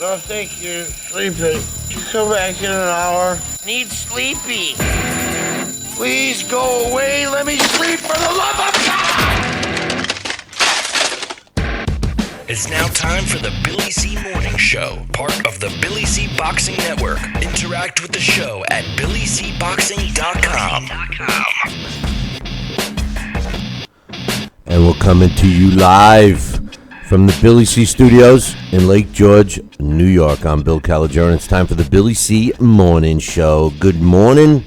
No, thank you. Sleepy. Can you come back in an hour? Need sleepy. Please go away. Let me sleep for the love of God! It's now time for the Billy C. Morning Show, part of the Billy C. Boxing Network. Interact with the show at BillyCBoxing.com. And we're coming to you live from the Billy C. Studios in Lake George, New York. I'm Bill Caliger, and it's time for the Billy C. Morning Show. Good morning,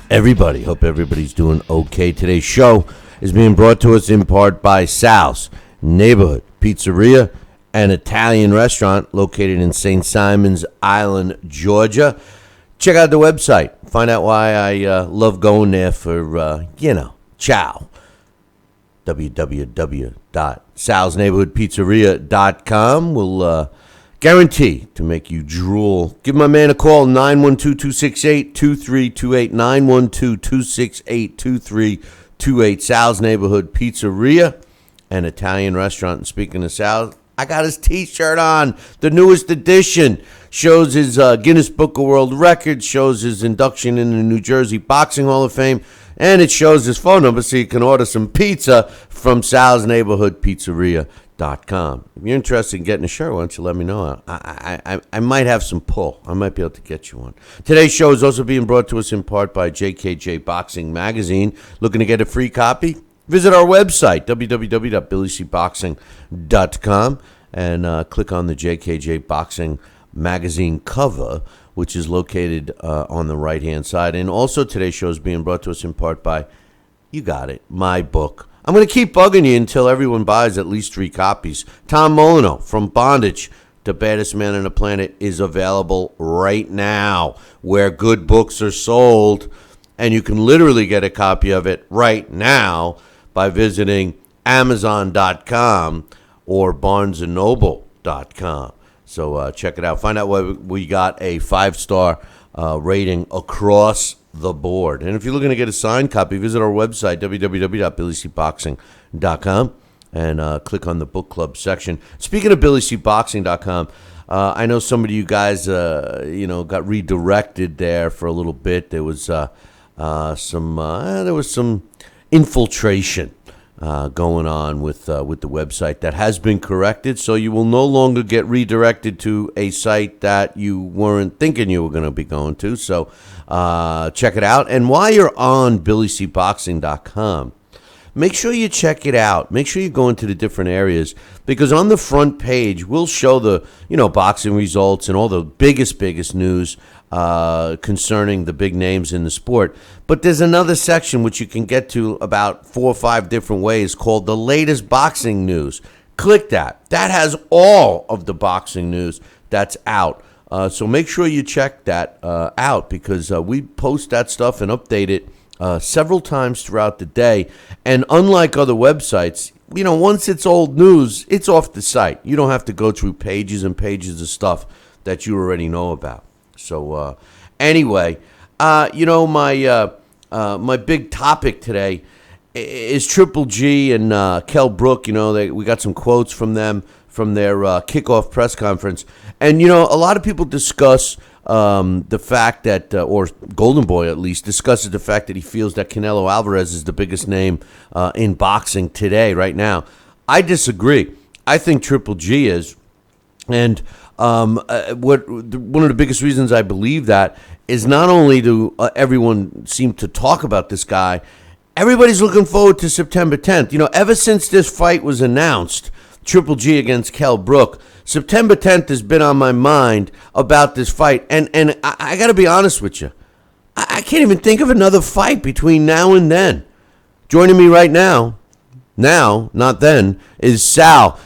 everybody. Hope everybody's doing okay. Today's show is being brought to us in part by Sal's Neighborhood Pizzeria, an Italian restaurant located in St. Simons Island, Georgia. Check out the website. Find out why I love going there for, chow. www.salsneighborhoodpizzeria.com will guarantee to make you drool. Give my man a call, 912-268-2328, 912-268-2328. Sal's Neighborhood Pizzeria, an Italian restaurant. And speaking of Sal, I got his T-shirt on, the newest edition. Shows his Guinness Book of World Records, shows his induction in the New Jersey Boxing Hall of Fame, and it shows his phone number so you can order some pizza from salsneighborhoodpizzeria.com. If you're interested in getting a shirt, why don't you let me know? I might have some pull. I might be able to get you one. Today's show is also being brought to us in part by GGG Boxing Magazine. Looking to get a free copy? Visit our website, www.billycboxing.com, and click on the JKJ Boxing Magazine cover, which is located on the right-hand side. And also today's show is being brought to us in part by, you got it, my book. I'm going to keep bugging you until everyone buys at least 3 copies. Tom Molyneux, From Bondage to Baddest Man on the Planet, is available right now where good books are sold. And you can literally get a copy of it right now by visiting Amazon.com or BarnesandNoble.com. So check it out. Find out why we got a 5-star rating across the board. And if you're looking to get a signed copy, visit our website, www.billycboxing.com, and click on the book club section. Speaking of billycboxing.com, I know some of you guys, got redirected there for a little bit. There was some infiltration going on with the website that has been corrected, so you will no longer get redirected to a site that you weren't thinking you were going to be going to. So check it out. And while you're on BillyCBoxing.com, make sure you check it out. Make sure you go into the different areas, because on the front page we'll show the boxing results and all the biggest news concerning the big names in the sport. But there's another section which you can get to about 4 or 5 different ways called the latest boxing news. Click that. That has all of the boxing news that's out. So make sure you check that out, because we post that stuff and update it several times throughout the day. And unlike other websites, once it's old news, it's off the site. You don't have to go through pages and pages of stuff that you already know about. So anyway, my big topic today is Triple G and Kell Brook. We got some quotes from them from their kickoff press conference. And, a lot of people discuss the fact that, or Golden Boy at least, discusses the fact that he feels that Canelo Alvarez is the biggest name in boxing today, right now. I disagree. I think Triple G is. And one of the biggest reasons I believe that is not only do everyone seem to talk about this guy, everybody's looking forward to September 10th. Ever since this fight was announced, Triple G against Kell Brook, September 10th has been on my mind about this fight. And I got to be honest with you, I can't even think of another fight between now and then. Joining me right now, not then, is Sal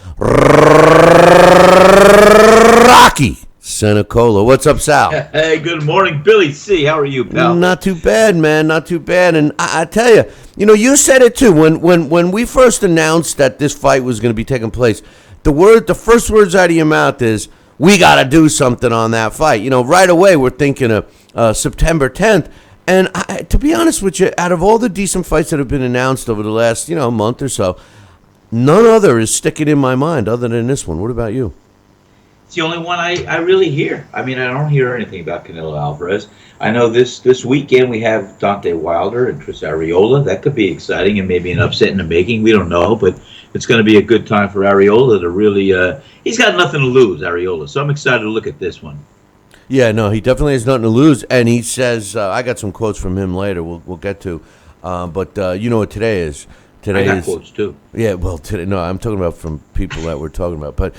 Rocky Senecola. What's up, Sal? Hey, good morning, Billy C. How are you, pal? Not too bad, man. Not too bad. And I tell you, you said it too. When we first announced that this fight was going to be taking place, the first words out of your mouth is, we got to do something on that fight. Right away we're thinking of September 10th. And to be honest with you, out of all the decent fights that have been announced over the last, month or so, none other is sticking in my mind other than this one. What about you? It's the only one I really hear. I mean, I don't hear anything about Canelo Alvarez. I know this weekend we have Deontay Wilder and Chris Arreola. That could be exciting and maybe an upset in the making. We don't know, but it's going to be a good time for Arreola to really. He's got nothing to lose, Arreola. So I'm excited to look at this one. Yeah, no, he definitely has nothing to lose, and he says I got some quotes from him later. We'll get to, but you know what today is. Today I got is quotes too. Yeah, well, today no, I'm talking about from people that we're talking about. But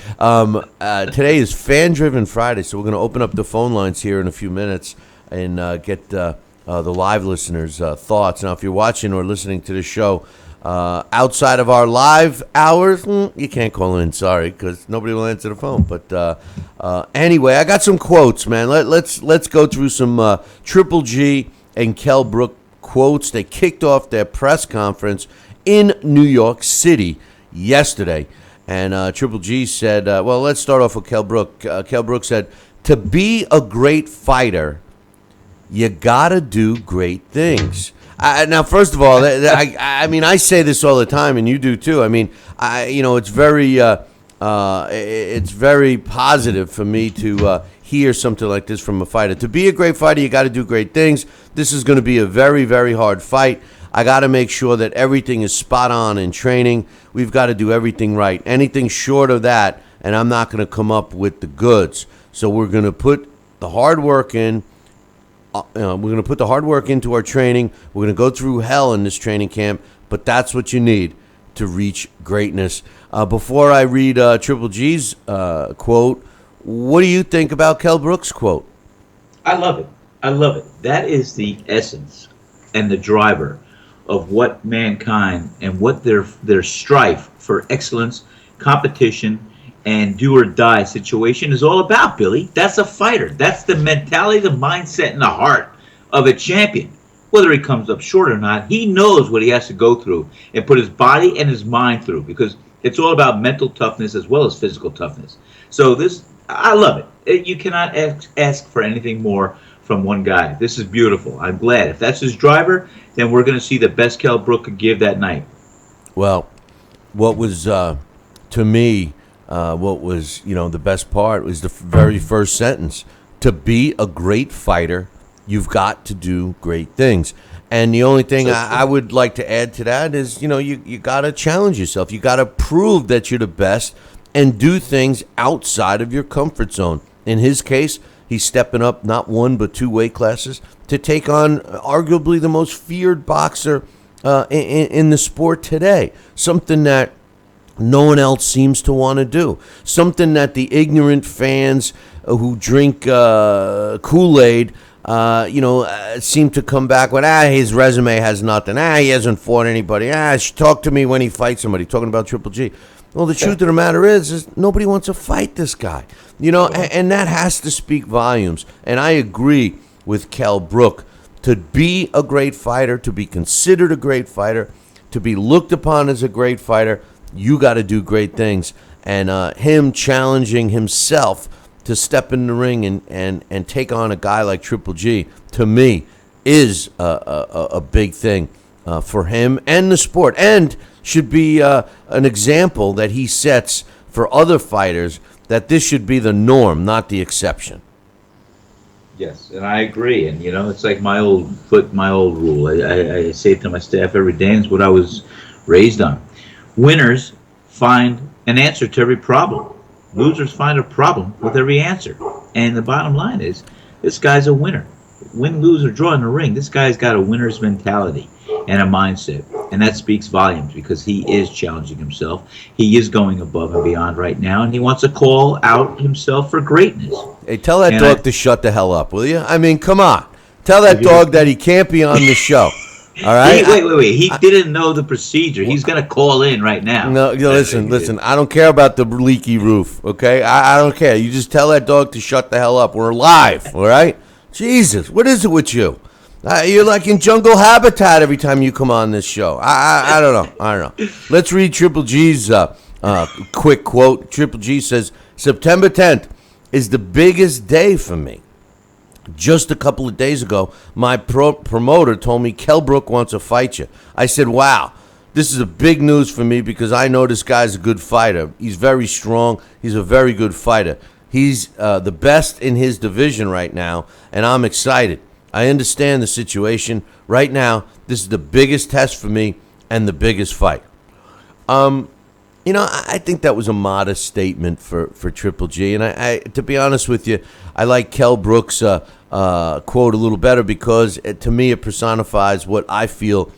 today is Fan Driven Friday, so we're going to open up the phone lines here in a few minutes and get the live listeners' thoughts. Now, if you're watching or listening to the show outside of our live hours, you can't call in. Sorry, because nobody will answer the phone. But anyway, I got some quotes, man. Let's go through some Triple G and Kell Brook quotes. They kicked off their press conference in New York City yesterday. And Triple G said, well, let's start off with Kell Brook. Kell Brook said, to be a great fighter, you got to do great things. Now, first of all, I mean, I say this all the time, and you do too. I mean, it's very positive for me to hear something like this from a fighter. To be a great fighter, you got to do great things. This is going to be a very, very hard fight. I got to make sure that everything is spot on in training. We've got to do everything right. Anything short of that, and I'm not going to come up with the goods. So we're going to put the hard work in. We're going to put the hard work into our training. We're going to go through hell in this training camp, but that's what you need to reach greatness. Before I read Triple G's quote, what do you think about Kell Brook's quote? I love it. I love it. That is the essence and the driver of what mankind and what their strife for excellence, competition, and do or die situation is all about, Billy. That's a fighter. That's the mentality, the mindset, and the heart of a champion. Whether he comes up short or not, he knows what he has to go through and put his body and his mind through, because it's all about mental toughness as well as physical toughness. So I love it. You cannot ask for anything more from one guy. This is beautiful. I'm glad. If that's his driver, then we're going to see the best Kell Brook could give that night. Well, what was, to me, what was, the best part was the very first sentence. To be a great fighter, you've got to do great things. And the only thing I would like to add to that is, you got to challenge yourself. You got to prove that you're the best and do things outside of your comfort zone. In his case, he's stepping up not one but two weight classes to take on arguably the most feared boxer in the sport today. Something that no one else seems to want to do. Something that the ignorant fans who drink Kool-Aid, seem to come back with, his resume has nothing. He hasn't fought anybody. Talk to me when he fights somebody. Talking about Triple G. Well, the truth of the matter is nobody wants to fight this guy, and that has to speak volumes. And I agree with Kell Brook. To be a great fighter, to be considered a great fighter, to be looked upon as a great fighter, you got to do great things. And him challenging himself to step in the ring and take on a guy like Triple G, to me, is a big thing for him and the sport, and should be an example that he sets for other fighters, that this should be the norm, not the exception. Yes, and I agree. And, it's like my old rule. I say it to my staff every day, and it's what I was raised on. Winners find an answer to every problem. Losers find a problem with every answer. And the bottom line is, this guy's a winner. Win, lose, or draw in the ring, this guy's got a winner's mentality and a mindset. And that speaks volumes, because he is challenging himself. He is going above and beyond right now, and he wants to call out himself for greatness. Hey, tell that dog to shut the hell up, will you? I mean, come on. Tell that dog that he can't be on the show. All right? Wait. He didn't know the procedure. He's going to call in right now. No, listen. I don't care about the leaky roof, okay? I don't care. You just tell that dog to shut the hell up. We're live, all right? Jesus, what is it with you? You're like in jungle habitat every time you come on this show. I don't know. Let's read Triple G's quick quote. Triple G says, September 10th is the biggest day for me. Just a couple of days ago, my promoter told me Kell Brook wants to fight you. I said, wow, this is a big news for me, because I know this guy's a good fighter. He's very strong. He's a very good fighter. He's the best in his division right now, and I'm excited. I understand the situation. Right now, this is the biggest test for me and the biggest fight. I think that was a modest statement for Triple G. And I to be honest with you, I like Kell Brook's quote a little better because, to me, it personifies what I feel,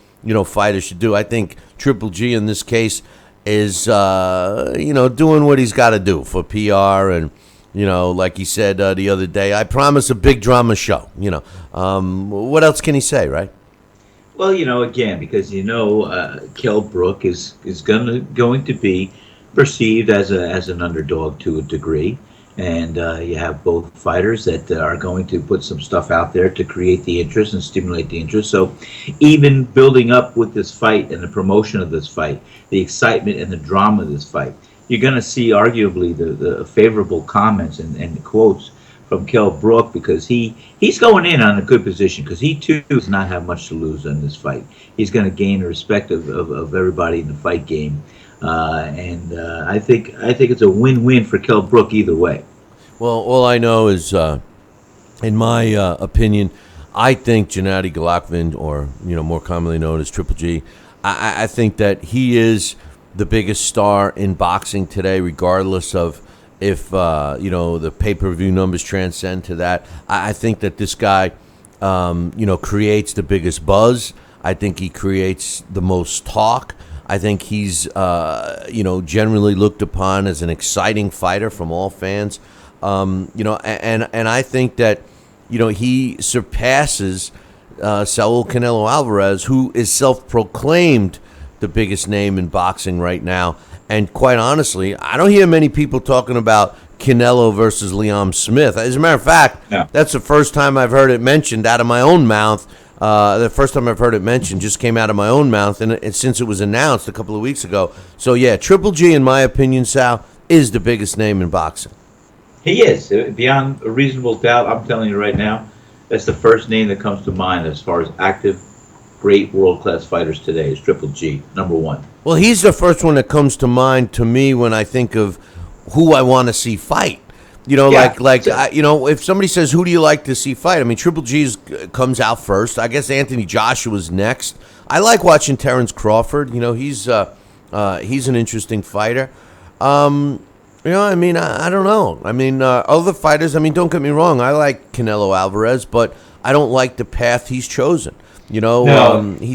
fighters should do. I think Triple G in this case is, doing what he's got to do for PR and, like he said the other day, I promise a big drama show. What else can he say, right? Well, again, because Kell Brook is going to be perceived as an underdog to a degree, and you have both fighters that are going to put some stuff out there to create the interest and stimulate the interest. So, even building up with this fight and the promotion of this fight, the excitement and the drama of this fight, you're going to see arguably the favorable comments and quotes from Kell Brook, because he's going in on a good position, because he too does not have much to lose in this fight. He's going to gain the respect of everybody in the fight game, and I think it's a win-win for Kell Brook either way. Well, all I know is, in my opinion, I think Gennady Golovkin, or more commonly known as Triple G, I think that he is the biggest star in boxing today, regardless of if the pay-per-view numbers transcend to that. I think that this guy creates the biggest buzz. I think he creates the most talk. I think he's generally looked upon as an exciting fighter from all fans. And I think that he surpasses Saul Canelo Alvarez, who is self-proclaimed the biggest name in boxing right now. And quite honestly, I don't hear many people talking about Canelo versus Liam Smith. As a matter of fact, That's the first time I've heard it mentioned out of my own mouth. The first time I've heard it mentioned just came out of my own mouth, and since it was announced a couple of weeks ago. So, yeah, Triple G, in my opinion, Sal, is the biggest name in boxing. He is, beyond a reasonable doubt. I'm telling you right now, that's the first name that comes to mind as far as active, great world-class fighters today is Triple G, number one. Well, he's the first one that comes to mind to me when I think of who I want to see fight. If somebody says, who do you like to see fight? I mean, Triple G comes out first. I guess Anthony Joshua's next. I like watching Terrence Crawford. He's an interesting fighter. I don't know. I mean, other fighters, don't get me wrong. I like Canelo Alvarez, but I don't like the path he's chosen. Bill, I'm a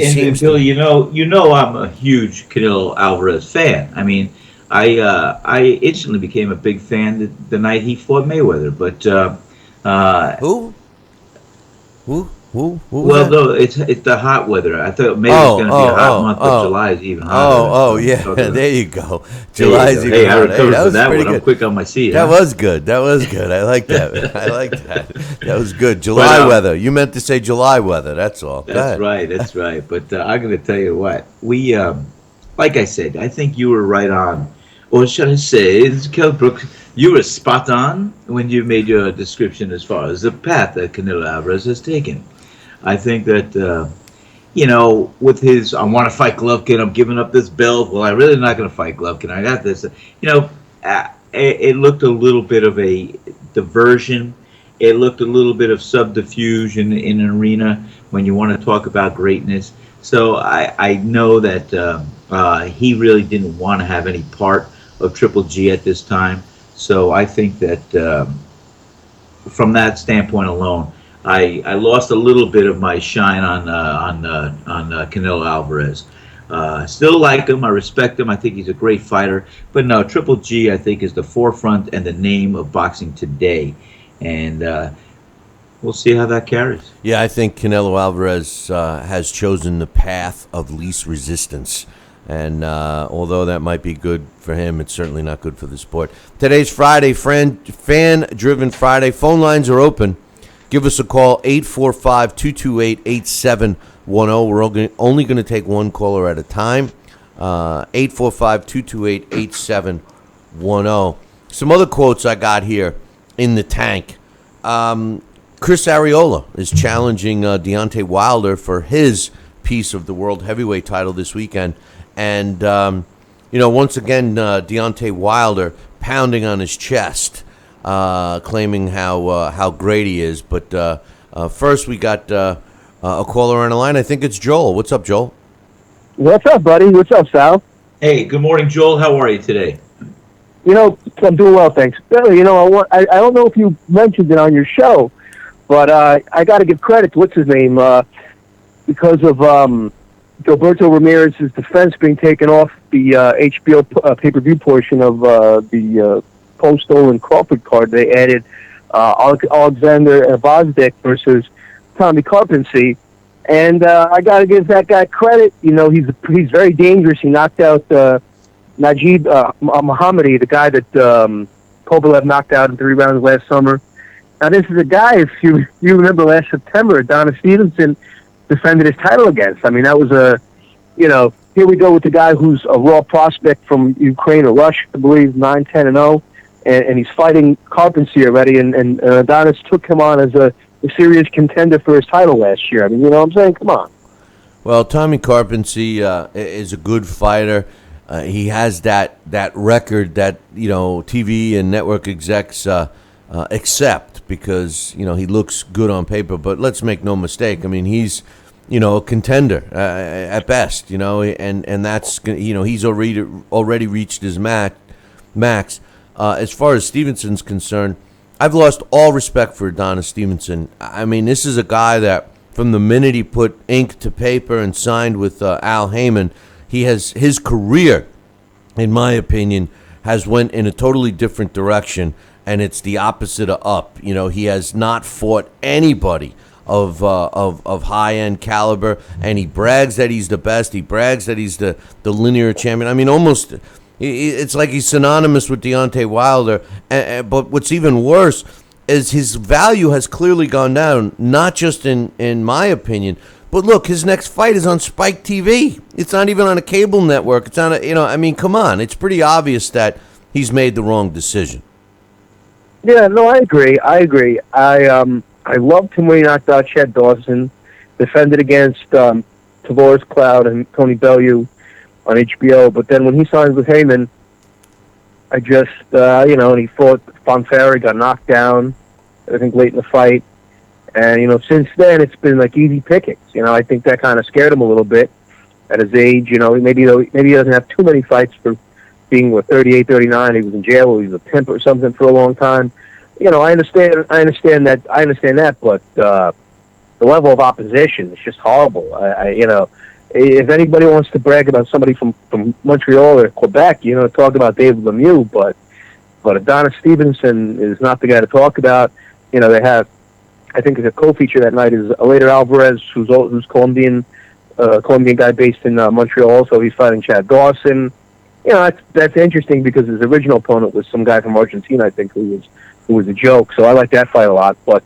huge Canelo Alvarez fan. I mean, I instantly became a big fan the night he fought Mayweather. But who? Well, no, it's the hot weather. I thought May was going to be a hot month, but July is even hotter. Yeah, there you go. July's even Hey, I hotter. recovered from that one. Good. I'm quick on my feet. That was good. I like that. That was good. July weather. You meant to say July weather. That's all. That's right. But I'm going to tell you what. We, like I said, I think you were right on. Or should I say, Kell Brook, you were spot on when you made your description as far as the path that Canelo Alvarez has taken. I think that, with his, I want to fight Golovkin, I'm giving up this belt. Well, I'm really not going to fight Golovkin. I got this. It looked a little bit of a diversion. It looked a little bit of subterfuge in an arena when you want to talk about greatness. So I know that he really didn't want to have any part of Triple G at this time. So I think that from that standpoint alone, I lost a little bit of my shine on Canelo Alvarez. Still like him. I respect him. I think he's a great fighter. But no, Triple G, I think, is the forefront and the name of boxing today. And we'll see how that carries. Yeah, I think Canelo Alvarez has chosen the path of least resistance. And although that might be good for him, it's certainly not good for the sport. Today's Friday, fan-driven Friday. Phone lines are open. Give us a call, 845-228-8710. We're only going to take one caller at a time. 845-228-8710. Some other quotes I got here in the tank. Chris Arreola is challenging Deontay Wilder for his piece of the world heavyweight title this weekend. And, once again, Deontay Wilder pounding on his chest. claiming how great he is. But first, we got a caller on the line. I think it's Joel. What's up, Joel? What's up, buddy? What's up, Sal? Hey, good morning, Joel. How are you today? I'm doing well, thanks. Billy, I don't know if you mentioned it on your show, but I got to give credit to what's his name because of Gilberto Ramirez's defense being taken off the HBO pay-per-view portion of the Postal and Crawford card. They added Alexander Vazdik versus Tommy Carpenter. And I got to give that guy credit. He's very dangerous. He knocked out Najib Mohammadi, the guy that Kovalev knocked out in 3 rounds last summer. Now, this is a guy, if you remember last September, Adonis Stevenson defended his title against. I mean, that was here we go with the guy who's a raw prospect from Ukraine or Russia, I believe, 9-10-0, and he's fighting Carpenter already, and Adonis took him on as a serious contender for his title last year. I mean, you know what I'm saying? Come on. Well, Tommy Carpenter is a good fighter. He has that record that TV and network execs accept because he looks good on paper. But let's make no mistake. I mean, he's a contender at best. And that's he's already reached his max. As far as Stevenson's concerned, I've lost all respect for Adonis Stevenson. I mean, this is a guy that from the minute he put ink to paper and signed with Al Heyman, his career, in my opinion, has went in a totally different direction, and it's the opposite of up. He has not fought anybody of high-end caliber, and he brags that he's the best. He brags that he's the linear champion. I mean, almost, it's like he's synonymous with Deontay Wilder. But what's even worse is his value has clearly gone down, not just in my opinion, but look, his next fight is on Spike TV. It's not even on a cable network. It's on I mean, come on. It's pretty obvious that he's made the wrong decision. Yeah, no, I agree. I loved him when he knocked out Chad Dawson, defended against Tavares Cloud and Tony Bellew on HBO. But then when he signed with Heyman, I just, and he fought Fonfara, got knocked down, I think, late in the fight. And, since then, it's been like easy pickings. I think that kind of scared him a little bit at his age. Maybe he doesn't have too many fights for being, 38, 39. He was in jail, he was a pimp or something for a long time. I understand that, but the level of opposition is just horrible. If anybody wants to brag about somebody from Montreal or Quebec, talk about David Lemieux, but Adonis Stevenson is not the guy to talk about. They have, I think, a co-feature that night is Elader Alvarez, who's Colombian guy based in Montreal. Also, he's fighting Chad Dawson. That's interesting because his original opponent was some guy from Argentina, I think, who was a joke. So I like that fight a lot. But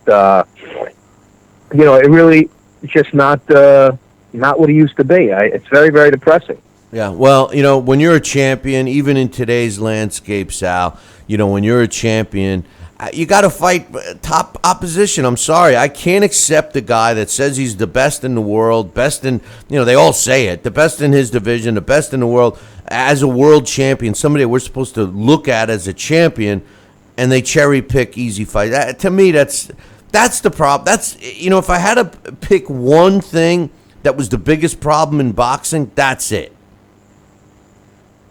it really it's just not what he used to be. It's very, very depressing. Yeah, well, when you're a champion, even in today's landscape, Sal, when you're a champion, you got to fight top opposition. I'm sorry. I can't accept the guy that says he's the best in the world, best in, they all say it, the best in his division, the best in the world, as a world champion, somebody that we're supposed to look at as a champion, and they cherry pick easy fights. To me, that's the problem. That's, if I had to pick one thing that was the biggest problem in boxing, that's it.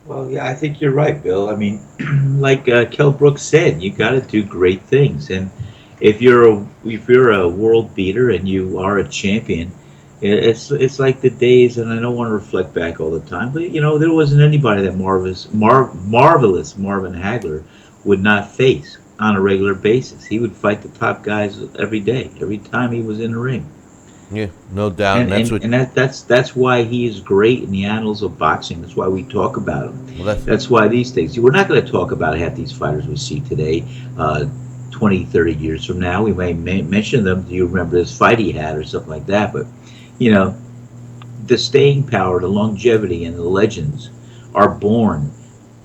Well, yeah, I think you're right, Bill. I mean, like Kell Brook said, you got to do great things, and if you're a world beater and you are a champion, it's like the days. And I don't want to reflect back all the time, but there wasn't anybody that marvelous Marvin Hagler would not face on a regular basis. He would fight the top guys every day, every time he was in the ring. Yeah, no doubt. That's why he is great in the annals of boxing. That's why we talk about him. Well, that's why these things. We're not going to talk about half these fighters we see today. 20, 30 years from now, we may mention them. Do you remember this fight he had or something like that? But the staying power, the longevity, and the legends are born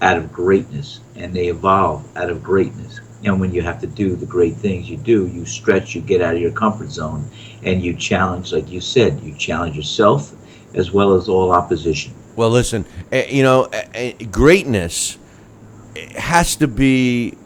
out of greatness, and they evolve out of greatness. And when you have to do the great things you stretch, you get out of your comfort zone, and you challenge, like you said, you challenge yourself as well as all opposition. Well, listen, greatness has to be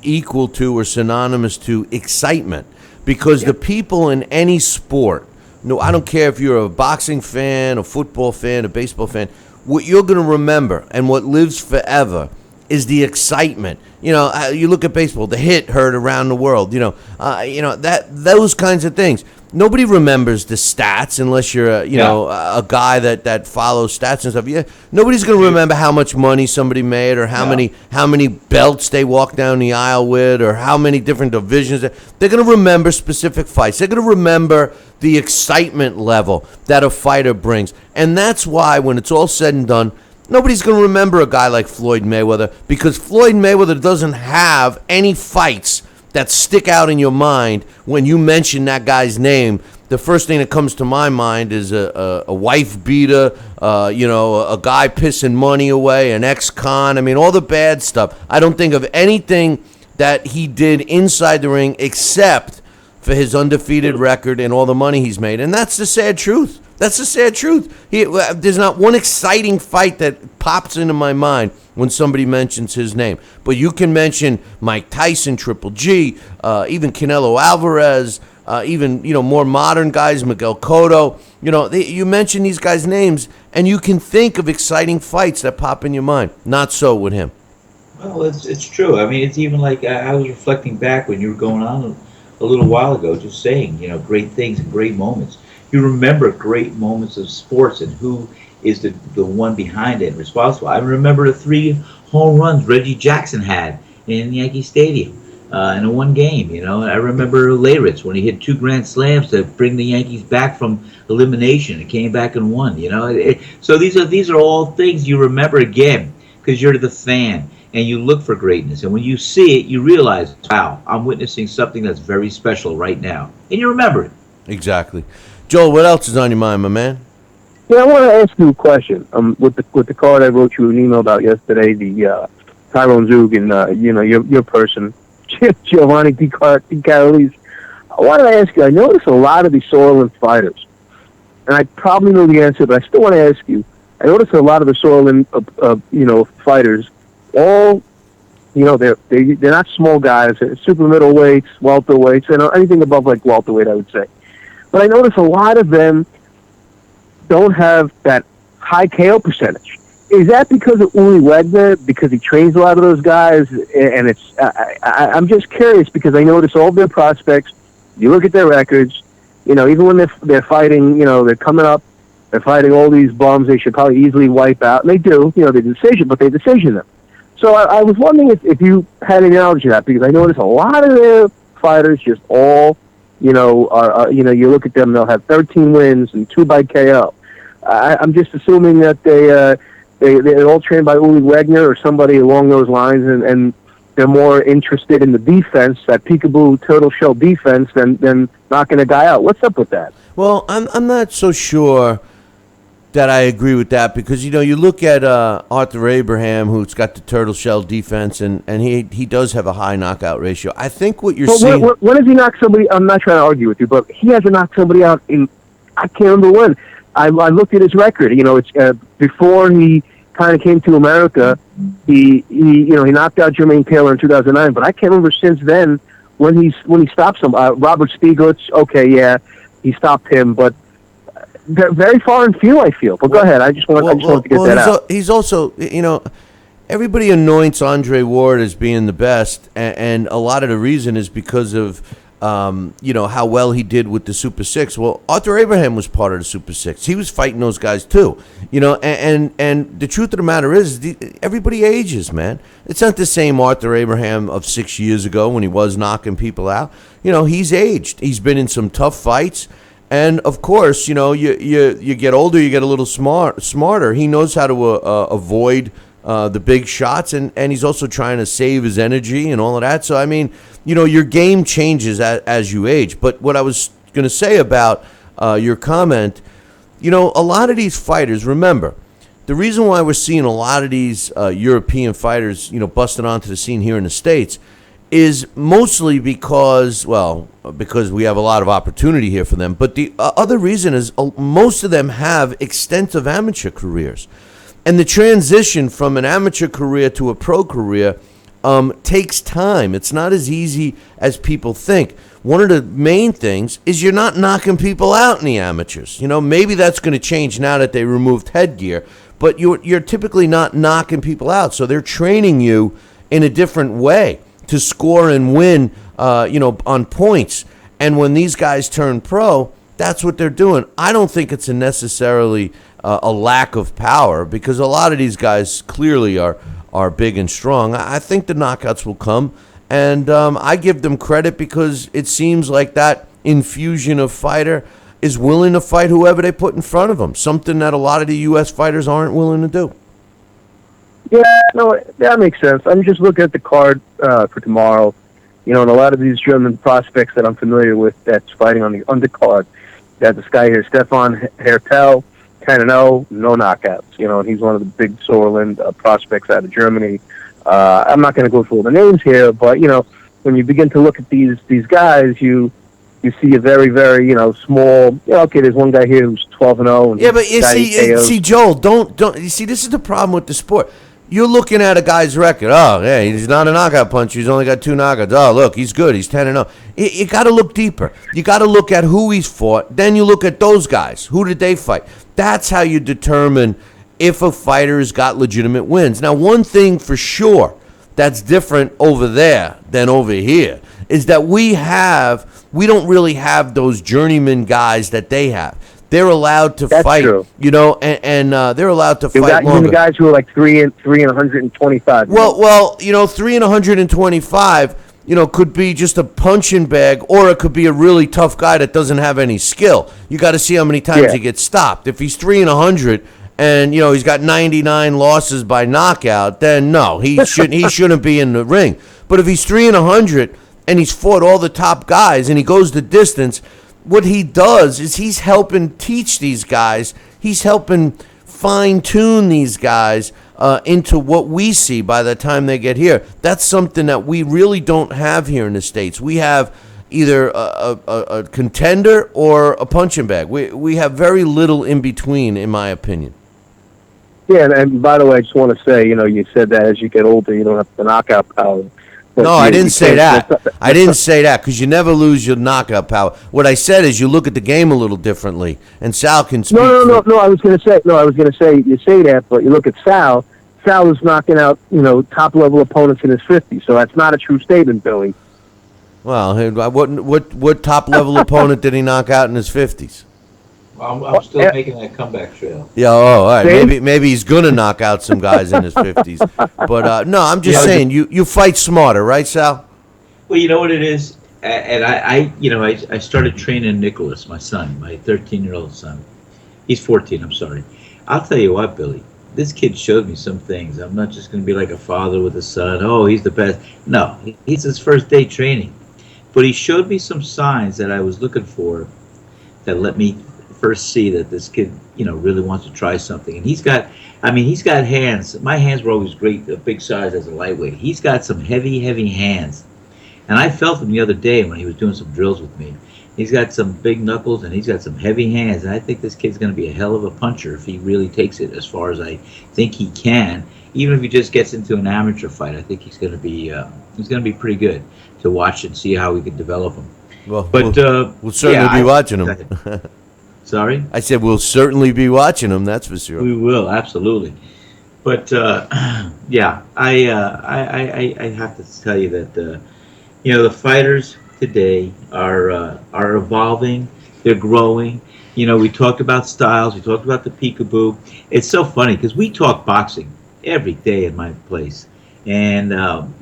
equal to or synonymous to excitement, because the people in any sport, no, I don't care if you're a boxing fan, a football fan, a baseball fan, what you're going to remember and what lives forever is the excitement. You know, you look at baseball, the hit heard around the world. That those kinds of things. Nobody remembers the stats unless you're, a guy that follows stats and stuff. Yeah, nobody's going to remember how much money somebody made, or how many belts they walked down the aisle with, or how many different divisions. They're going to remember specific fights. They're going to remember the excitement level that a fighter brings, and that's why when it's all said and done, nobody's going to remember a guy like Floyd Mayweather, because Floyd Mayweather doesn't have any fights that stick out in your mind when you mention that guy's name. The first thing that comes to my mind is a wife beater, a guy pissing money away, an ex-con. I mean, all the bad stuff. I don't think of anything that he did inside the ring except for his undefeated record and all the money he's made. And that's the sad truth. That's the sad truth. There's not one exciting fight that pops into my mind when somebody mentions his name. But you can mention Mike Tyson, Triple G, even Canelo Alvarez, even more modern guys, Miguel Cotto. You mention these guys' names, and you can think of exciting fights that pop in your mind. Not so with him. Well, it's true. I mean, it's even like I was reflecting back when you were going on a little while ago, just saying, great things and great moments. You remember great moments of sports and who is the one behind it and responsible. I remember the 3 home runs Reggie Jackson had in Yankee Stadium in a one game. I remember Leyritz when he hit 2 grand slams to bring the Yankees back from elimination and came back and won. So these are all things you remember again because you're the fan and you look for greatness. And when you see it, you realize, wow, I'm witnessing something that's very special right now, and you remember it. Exactly. Joel, what else is on your mind, my man? Yeah, I want to ask you a question. With the card I wrote you an email about yesterday, the Tyrone Zug and your person, Giovanni Di Carolis. I wanted to ask you. I notice a lot of these Sorlin fighters, and I probably know the answer, but I still want to ask you. I notice a lot of the Sorlin, fighters. All, they're not small guys. They're super middleweights, welterweights, and anything above like welterweight, I would say. But I notice a lot of them don't have that high KO percentage. Is that because of Uli Wegner? Because he trains a lot of those guys? And I'm just curious because I notice all of their prospects. You look at their records. Even when they're fighting, they're coming up. They're fighting all these bums they should probably easily wipe out. And they do. They decision them. So I was wondering if you had any knowledge of that, because I notice a lot of their fighters just all. You look at them; they'll have 13 wins and 2 by KO. I'm just assuming that they're all trained by Uli Wegner or somebody along those lines, and they're more interested in the defense, that peekaboo turtle shell defense, than knocking a guy out. What's up with that? Well, I'm not so sure that I agree with that, because you look at Arthur Abraham, who's got the turtle shell defense, and he does have a high knockout ratio. I think what you're seeing. When does he knock somebody? I'm not trying to argue with you, but he hasn't knocked somebody out in. I can't remember when. I looked at his record. It's before he kind of came to America. He knocked out Jermaine Taylor in 2009, but I can't remember since then when he stopped some. Robert Stieglitz. Okay, yeah, he stopped him, but. Very far and few, I feel. But go ahead. I just want to get that out. He's also, everybody anoints Andre Ward as being the best, and a lot of the reason is because of, how well he did with the Super 6. Well, Arthur Abraham was part of the Super 6. He was fighting those guys too, and the truth of the matter is, everybody ages, man. It's not the same Arthur Abraham of 6 years ago when he was knocking people out. He's aged. He's been in some tough fights. And of course, you get older, you get a little smarter. He knows how to avoid the big shots, and he's also trying to save his energy and all of that. So I mean, your game changes as you age. But what I was going to say about your comment, a lot of these fighters. Remember, the reason why we're seeing a lot of these European fighters, busting onto the scene here in the States, is mostly because we have a lot of opportunity here for them. But the other reason is most of them have extensive amateur careers. And the transition from an amateur career to a pro career takes time. It's not as easy as people think. One of the main things is you're not knocking people out in the amateurs. Maybe that's going to change now that they removed headgear, but you're typically not knocking people out. So they're training you in a different way to score and win, on points. And when these guys turn pro, that's what they're doing. I don't think it's necessarily a lack of power, because a lot of these guys clearly are big and strong. I think the knockouts will come, and I give them credit because it seems like that infusion of fighter is willing to fight whoever they put in front of them, something that a lot of the U.S. fighters aren't willing to do. Yeah, no, that makes sense. I'm just looking at the card for tomorrow, and a lot of these German prospects that I'm familiar with that's fighting on the undercard. You got this guy here, Stefan Hertel, 10-0, no knockouts. And he's one of the big Sauerland prospects out of Germany. I'm not going to go through all the names here, but when you begin to look at these guys, you see a very, very small. Okay, there's one guy here who's 12-0. Yeah, but you see, Joel, don't you see? This is the problem with the sport. You're looking at a guy's record. Oh, yeah, he's not a knockout puncher. He's only got 2 knockouts. Oh, look, he's good. He's 10-0. You got to look deeper. You got to look at who he's fought. Then you look at those guys. Who did they fight? That's how you determine if a fighter's got legitimate wins. Now, one thing for sure that's different over there than over here is that we don't really have those journeyman guys that they have. They're allowed to fight, true. And they're allowed to fight longer. The guys who are like 3 and 125. Well, 3 and 125, could be just a punching bag, or it could be a really tough guy that doesn't have any skill. You got to see how many times he gets stopped. If he's 3 and 100 and he's got 99 losses by knockout, then no, he shouldn't be in the ring. But if he's 3 and 100 and he's fought all the top guys and he goes the distance, what he does is he's helping teach these guys. He's helping fine-tune these guys into what we see by the time they get here. That's something that we really don't have here in the States. We have either a contender or a punching bag. We have very little in between, in my opinion. Yeah, and by the way, I just want to say, you said that as you get older, you don't have the knockout power. No, I didn't say that. I didn't say that, because you never lose your knockout power. What I said is you look at the game a little differently, and Sal can speak. No. I was going to say you say that, but you look at Sal. Sal is knocking out top level opponents in his 50s, so that's not a true statement, Billy. Well, what top level opponent did he knock out in his 50s? I'm still making that comeback trail. Yeah, all right. Maybe he's gonna knock out some guys in his 50s. But no, I'm just saying you fight smarter, right, Sal? Well, you know what it is, and I started training Nicholas, my son, my 13-year-old son. He's 14. I'm sorry. I'll tell you what, Billy. This kid showed me some things. I'm not just gonna be like a father with a son. Oh, he's the best. No, he's his first day training, but he showed me some signs that I was looking for that let me first see that this kid, really wants to try something. And he's got hands. My hands were always great, a big size as a lightweight. He's got some heavy, heavy hands. And I felt him the other day when he was doing some drills with me. He's got some big knuckles and he's got some heavy hands. And I think this kid's going to be a hell of a puncher if he really takes it as far as I think he can. Even if he just gets into an amateur fight, I think he's going to be pretty good to watch and see how we can develop him. Well, we'll certainly be watching him. Sorry? I said we'll certainly be watching them, that's for sure. We will, absolutely. But, I have to tell you that, the fighters today are evolving. They're growing. We talked about styles. We talked about the peekaboo. It's so funny because we talk boxing every day in my place. And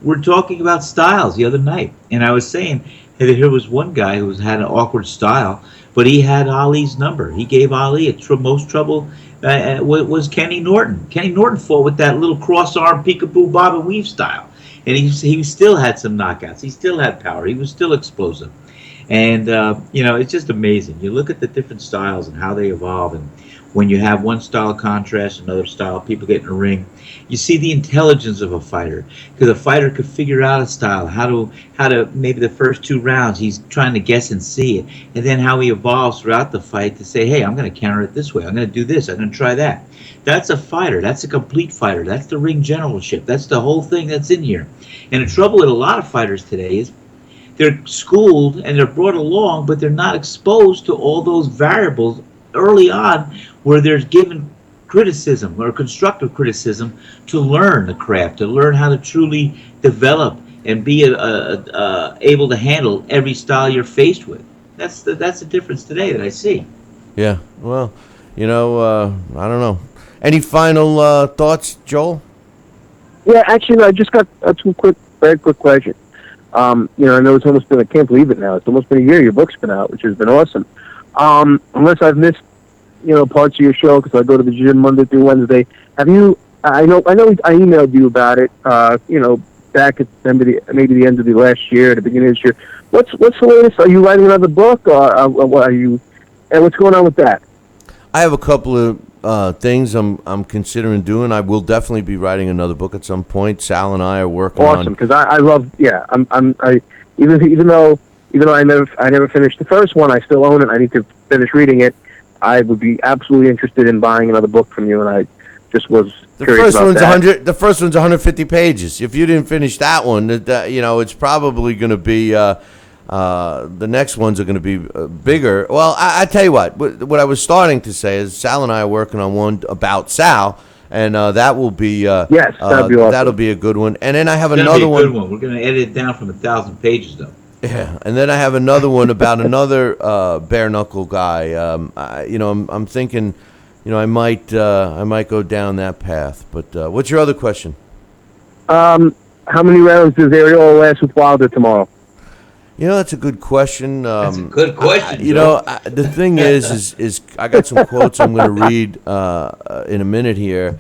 we're talking about styles the other night. And I was saying that here was one guy who had an awkward style, but he had Ali's number. He gave Ali most trouble. Was Kenny Norton. Kenny Norton fought with that little cross-arm peekaboo bob and weave style, and he still had some knockouts. He still had power. He was still explosive, and it's just amazing. You look at the different styles and how they evolve, and when you have one style of contrast, another style, people get in the ring. You see the intelligence of a fighter, because a fighter could figure out a style, how to maybe the first 2 rounds he's trying to guess and see it, and then how he evolves throughout the fight to say, hey, I'm going to counter it this way, I'm going to do this, I'm going to try that. That's a fighter. That's a complete fighter. That's the ring generalship. That's the whole thing that's in here. And the trouble with a lot of fighters today is they're schooled and they're brought along, but they're not exposed to all those variables early on where there's given criticism or constructive criticism to learn the craft, to learn how to truly develop and be able to handle every style you're faced with. That's the difference today that I see. Yeah, well, I don't know. Any final thoughts, Joel? Yeah, actually, no, I just got two very quick questions. I know it's almost been, I can't believe it now. It's almost been a year your book's been out, which has been awesome. Unless I've missed, parts of your show, because I go to the gym Monday through Wednesday. Have you, I know I emailed you about it, back at maybe the end of the last year, the beginning of this year. What's the latest? Are you writing another book, or what are you, and what's going on with that? I have a couple of things I'm considering doing. I will definitely be writing another book at some point. Sal and I are working on. Awesome, because I love. Yeah, even though I never finished the first one, I still own it. I need to finish reading it. I would be absolutely interested in buying another book from you, and I just was curious about that. The first one's 150 pages. If you didn't finish that one, it's probably going to be. The next ones are going to be bigger. Well, I tell you what I was starting to say is Sal and I are working on one about Sal, and that will be yes, that'll be awesome. That'll be a good one. And then I have It's another one. Good one. We're going to edit it down from 1,000 pages, though. Yeah, and then I have another one about another bare knuckle guy. I'm thinking, I might go down that path. But what's your other question? How many rounds does Arreola last with Wilder tomorrow? That's a good question. That's a good question. The thing is I got some quotes I'm going to read in a minute here.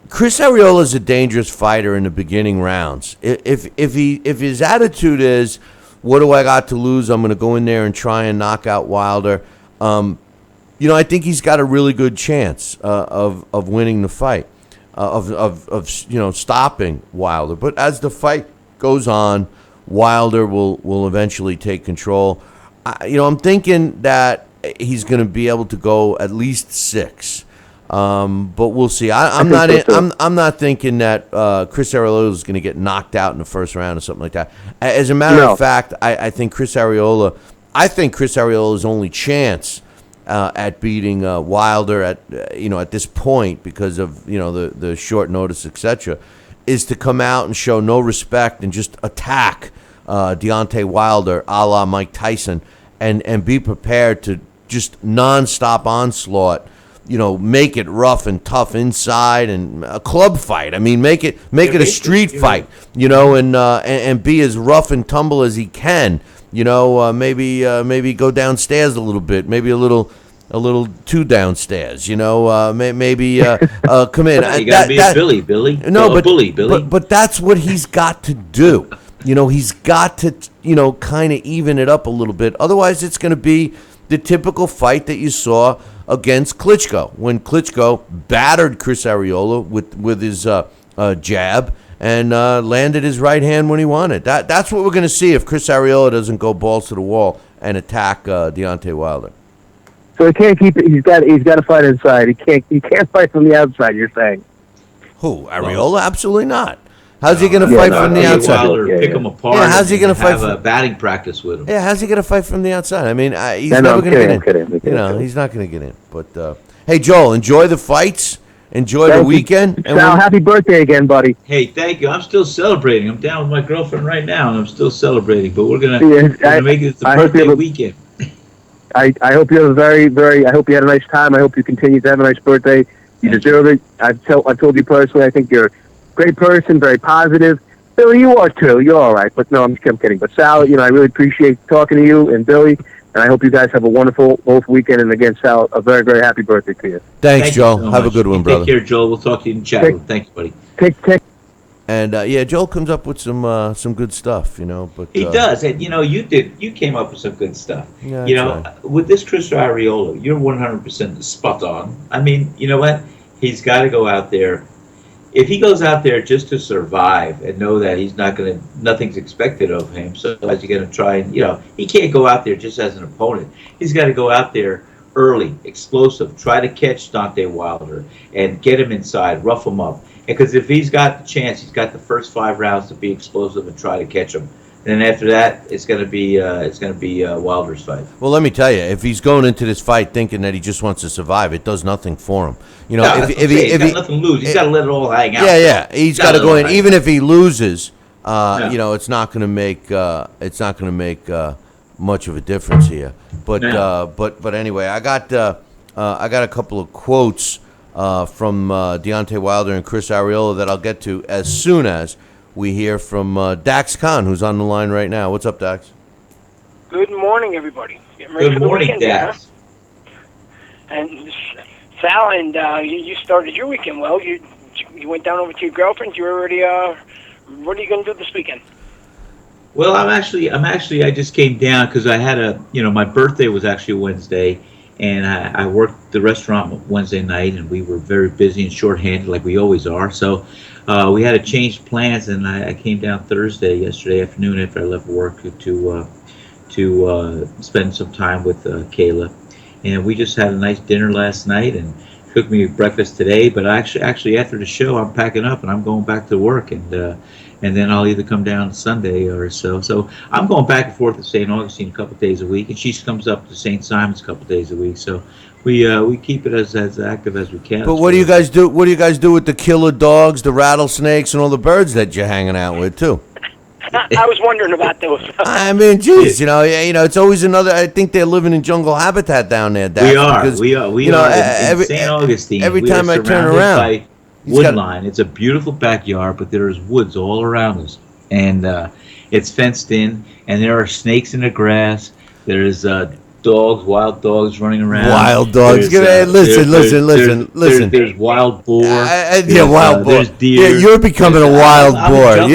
Chris Arreola is a dangerous fighter in the beginning rounds. If his attitude is, what do I got to lose? I'm going to go in there and try and knock out Wilder. I think he's got a really good chance of winning the fight, of stopping Wilder. But as the fight goes on, Wilder will eventually take control. I'm thinking that he's going to be able to go at least 6. But we'll see. I'm not thinking that Chris Arreola is going to get knocked out in the first round or something like that. As a matter of fact, I think Chris Arreola's only chance at beating Wilder at this point, because of the short notice, etc., is to come out and show no respect and just attack Deontay Wilder a la Mike Tyson, and be prepared to just nonstop onslaught. Make it rough and tough inside, and a club fight. I mean, make it a street fight. And be as rough and tumble as he can. Maybe go downstairs a little bit. Maybe a little too downstairs. Maybe come in. You gotta be a Billy, Billy. No, but bully, Billy. But that's what he's got to do. He's got to kind of even it up a little bit. Otherwise, it's going to be the typical fight that you saw against Klitschko, when Klitschko battered Chris Arreola with his jab and landed his right hand when he wanted. That's what we're going to see if Chris Arreola doesn't go balls to the wall and attack Deontay Wilder. So he can't keep it. He's got to fight inside. He can't fight from the outside. You're saying? Who, Arreola? Absolutely not. How's he going to fight from the outside? Pick him apart. Yeah, how's he going to fight? Have a batting practice with him. Yeah, how's he going to fight from the outside? I mean, he's never going to get in. Kidding. He's not going to get in. But hey, Joel, enjoy the fights. Enjoy the weekend. Sal, happy birthday again, buddy. Hey, thank you. I'm still celebrating. I'm down with my girlfriend right now, and I'm still celebrating. But we're gonna make it the birthday weekend. I hope you have a very. I hope you had a nice time. I hope you continue to have a nice birthday. You deserve it. I told you personally. I think you're a great person, very positive. Billy, you are too. You're all right. But no, I'm kidding. But Sal, I really appreciate talking to you, and Billy, and I hope you guys have a wonderful both weekend. And again, Sal, a very, very happy birthday to you. Thanks, Joel. Have a good one, brother. Take care, Joel. We'll talk to you in chat. Thanks, buddy. Take And yeah, Joel comes up with some good stuff, But He does, and you came up with some good stuff. Yeah, I try. With this Chris Arreola, you're 100% spot on. I mean, you know what? He's got to go out there. If he goes out there just to survive and know that nothing's expected of him, so as you're going to try and, he can't go out there just as an opponent. He's got to go out there early, explosive, try to catch Dante Wilder and get him inside, rough him up. Because if he's got the chance, he's got the first 5 rounds to be explosive and try to catch him. And then after that, it's going to be Wilder's fight. Well, let me tell you, if he's going into this fight thinking that he just wants to survive, it does nothing for him. He's got nothing to lose. He's got to let it all hang out. Yeah. He's got to go in. Even if he loses, it's not going to make much of a difference here. But anyway, I got a couple of quotes from Deontay Wilder and Chris Arreola that I'll get to as soon as we hear from Dax Khan, who's on the line right now. What's up, Dax? Good morning, everybody. Good morning, Dax. And Sal, and you started your weekend well. You went down over to your girlfriend. You already. What are you going to do this weekend? Well, I just came down because I had my birthday was actually Wednesday, and I worked the restaurant Wednesday night, and we were very busy and shorthanded like we always are. So we had to change plans, and I came down yesterday afternoon after I left work to spend some time with Kayla, and we just had a nice dinner last night and cooked me breakfast today. But actually after the show, I'm packing up and I'm going back to work, and then I'll either come down Sunday or so. So I'm going back and forth to St. Augustine a couple of days a week, and she comes up to St. Simon's a couple of days a week. So we keep it as active as we can. But what do you guys do? What do you guys do with the killer dogs, the rattlesnakes, and all the birds that you're hanging out with too? I was wondering about those. I mean, geez, it's always another. I think they're living in jungle habitat down there. Dax, we are. In St. Augustine. Every time I turn around, by woodline. It's a beautiful backyard, but there's woods all around us, and it's fenced in. And there are snakes in the grass. There's wild dogs running around. Wild dogs. Listen. There's wild boar. Wild boar. There's deer. Yeah, you're becoming a wild boar.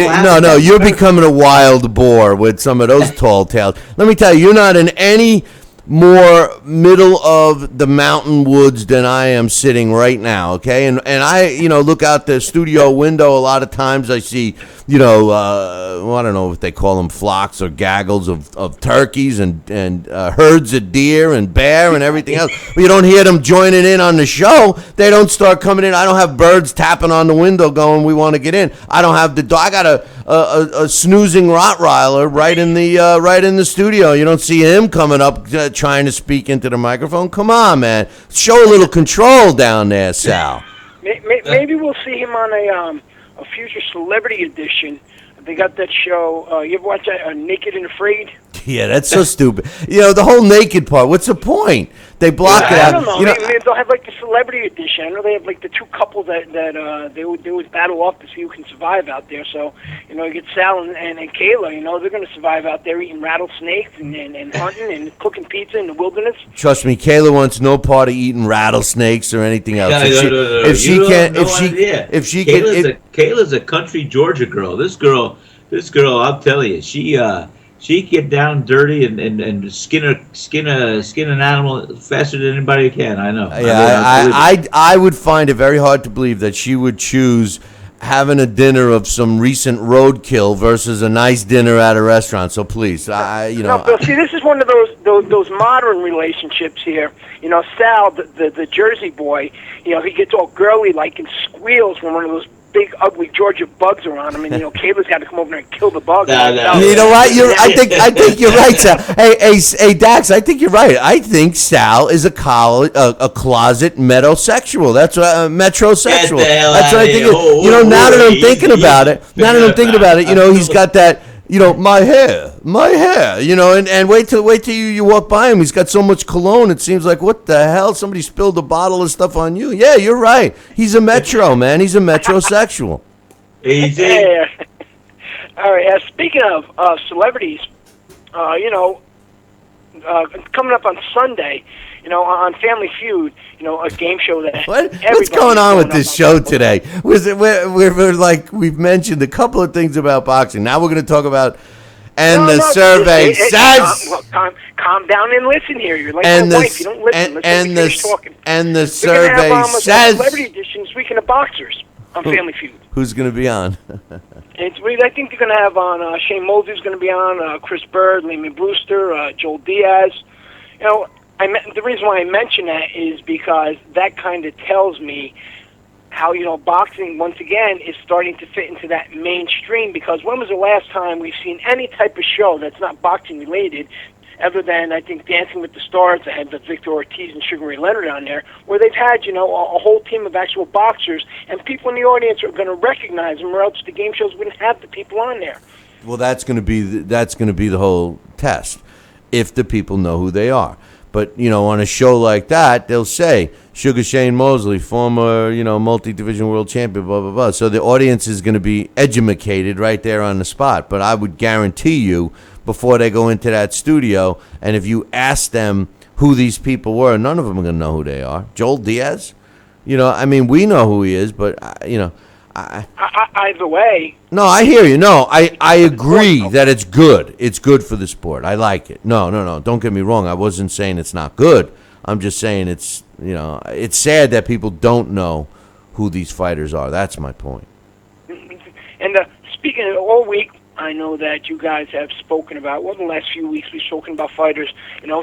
You're becoming a wild boar with some of those tall tales. Let me tell you, you're not in any more middle of the mountain woods than I am sitting right now, okay? And I, look out the studio window. A lot of times I see, I don't know if they call them flocks or gaggles of turkeys and herds of deer and bear and everything else. But you don't hear them joining in on the show. They don't start coming in. I don't have birds tapping on the window going, we want to get in. I don't have the dog. I got a snoozing Rottweiler right in the studio. You don't see him coming up trying to speak into the microphone. Come on, man. Show a little control down there, Sal. Maybe we'll see him on a future celebrity edition. They got that show. You ever watch that, Naked and Afraid? Yeah, that's so stupid. The whole naked part. What's the point? They block it out. I don't know. Maybe they'll have like the celebrity edition. I know they have like the two couples that they would battle off to see who can survive out there. So you get Sal and Kayla. They're going to survive out there eating rattlesnakes and hunting and cooking pizza in the wilderness. Trust me, Kayla wants no part of eating rattlesnakes or anything else. Kayla's a country Georgia girl. This girl, I'll tell you, she get down dirty and skin an animal faster than anybody can. I know. Yeah, I would find it very hard to believe that she would choose having a dinner of some recent roadkill versus a nice dinner at a restaurant. So please, No, Bill, see, this is one of those modern relationships here. Sal, the Jersey boy, he gets all girly like and squeals when one of those big ugly Georgia bugs are on him, and Kayla's got to come over there and kill the bug. You know what? I think you're right, Sal. Hey, Dax, I think you're right. I think Sal is a closet metrosexual. That's metrosexual. That's what I think. Now that I'm thinking about it, he's got that. My hair, and wait till you walk by him. He's got so much cologne. It seems like, what the hell? Somebody spilled a bottle of stuff on you. Yeah, you're right. He's a metro, man. He's a metrosexual. Easy. All right. Speaking of celebrities, coming up on Sunday, on Family Feud, a game show that What's going on with this show today? We're like, we've mentioned a couple of things about boxing. Now we're going to talk about, survey says. Calm down and listen here. You're like my wife. You don't listen. Let's finish talking. And the survey says. Celebrity edition, speaking of boxers, on Family Feud. Who's going to be on? I think they're going to have on Shane Mosley's going to be on, Chris Bird, Lehman Brewster, Joel Diaz. The reason why I mention that is because that kind of tells me how, boxing, once again, is starting to fit into that mainstream, because when was the last time we've seen any type of show that's not boxing related, other than, I think, Dancing with the Stars, that had the Victor Ortiz and Sugar Ray Leonard on there, where they've had, a whole team of actual boxers, and people in the audience are going to recognize them, or else the game shows wouldn't have the people on there. Well, that's going to be the whole test, if the people know who they are. But, on a show like that, they'll say, Sugar Shane Mosley, former, multi-division world champion, blah, blah, blah. So the audience is going to be educated right there on the spot. But I would guarantee you, before they go into that studio, and if you ask them who these people were, none of them are going to know who they are. Joel Diaz? We know who he is, but, either way. No, I hear you. No, I agree that it's good. It's good for the sport. I like it. No. Don't get me wrong. I wasn't saying it's not good. I'm just saying it's sad that people don't know who these fighters are. That's my point. And speaking of all week, I know that you guys have spoken about, the last few weeks we've spoken about fighters,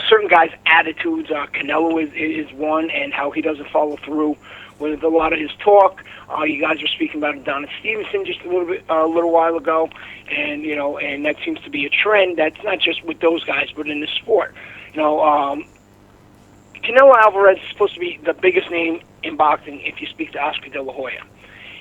certain guys' attitudes. Canelo is one, and how he doesn't follow through with a lot of his talk. You guys were speaking about Adonis Stevenson just a little while ago, and and that seems to be a trend. That's not just with those guys, but in the sport. Canelo Alvarez is supposed to be the biggest name in boxing if you speak to Oscar De La Hoya.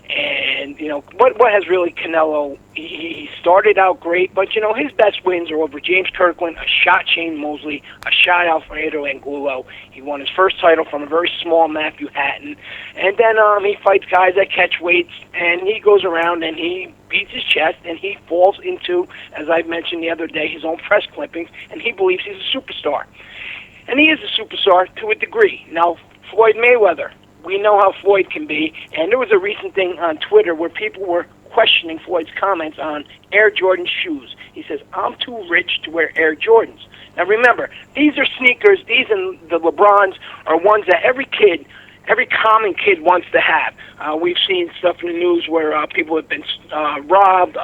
And, what has really Canelo, he started out great, but, his best wins are over James Kirkland, a shot Shane Mosley, a shot Alfredo Angulo. He won his first title from a very small Matthew Hatton. And then he fights guys that catch weights, and he goes around and he beats his chest, and he falls into, as I mentioned the other day, his own press clippings, and he believes he's a superstar. And he is a superstar to a degree. Now, Floyd Mayweather, we know how Floyd can be, and there was a recent thing on Twitter where people were questioning Floyd's comments on Air Jordan shoes. He says, I'm too rich to wear Air Jordans. Now remember, these are sneakers, these and the LeBrons are ones that every common kid wants to have. We've seen stuff in the news where people have been robbed.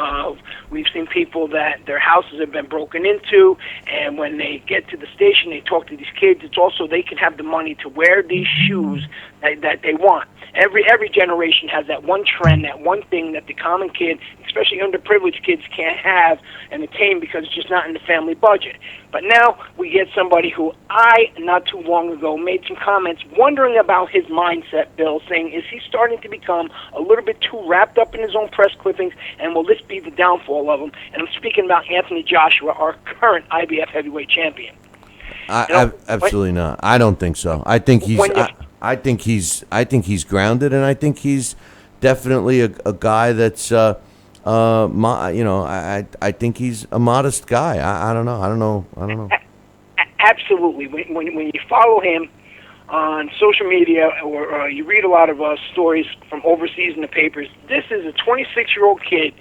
We've seen people that their houses have been broken into, and when they get to the station, they talk to these kids. It's also they can have the money to wear these shoes that they want. Every generation has that one trend, that one thing that the common kid, especially underprivileged kids, can't have and attain because it's just not in the family budget. But now we get somebody who not too long ago, made some comments wondering about his mindset, Bill, saying, is he starting to become a little bit too wrapped up in his own press clippings, and will this be the downfall of him? And I'm speaking about Anthony Joshua, our current IBF heavyweight champion. Absolutely not. I don't think so. I think he's I think he's grounded, and I think he's definitely a guy that's I think he's a modest guy. I don't know. Absolutely. When you follow him on social media, or you read a lot of stories from overseas in the papers, this is a 26-year-old kid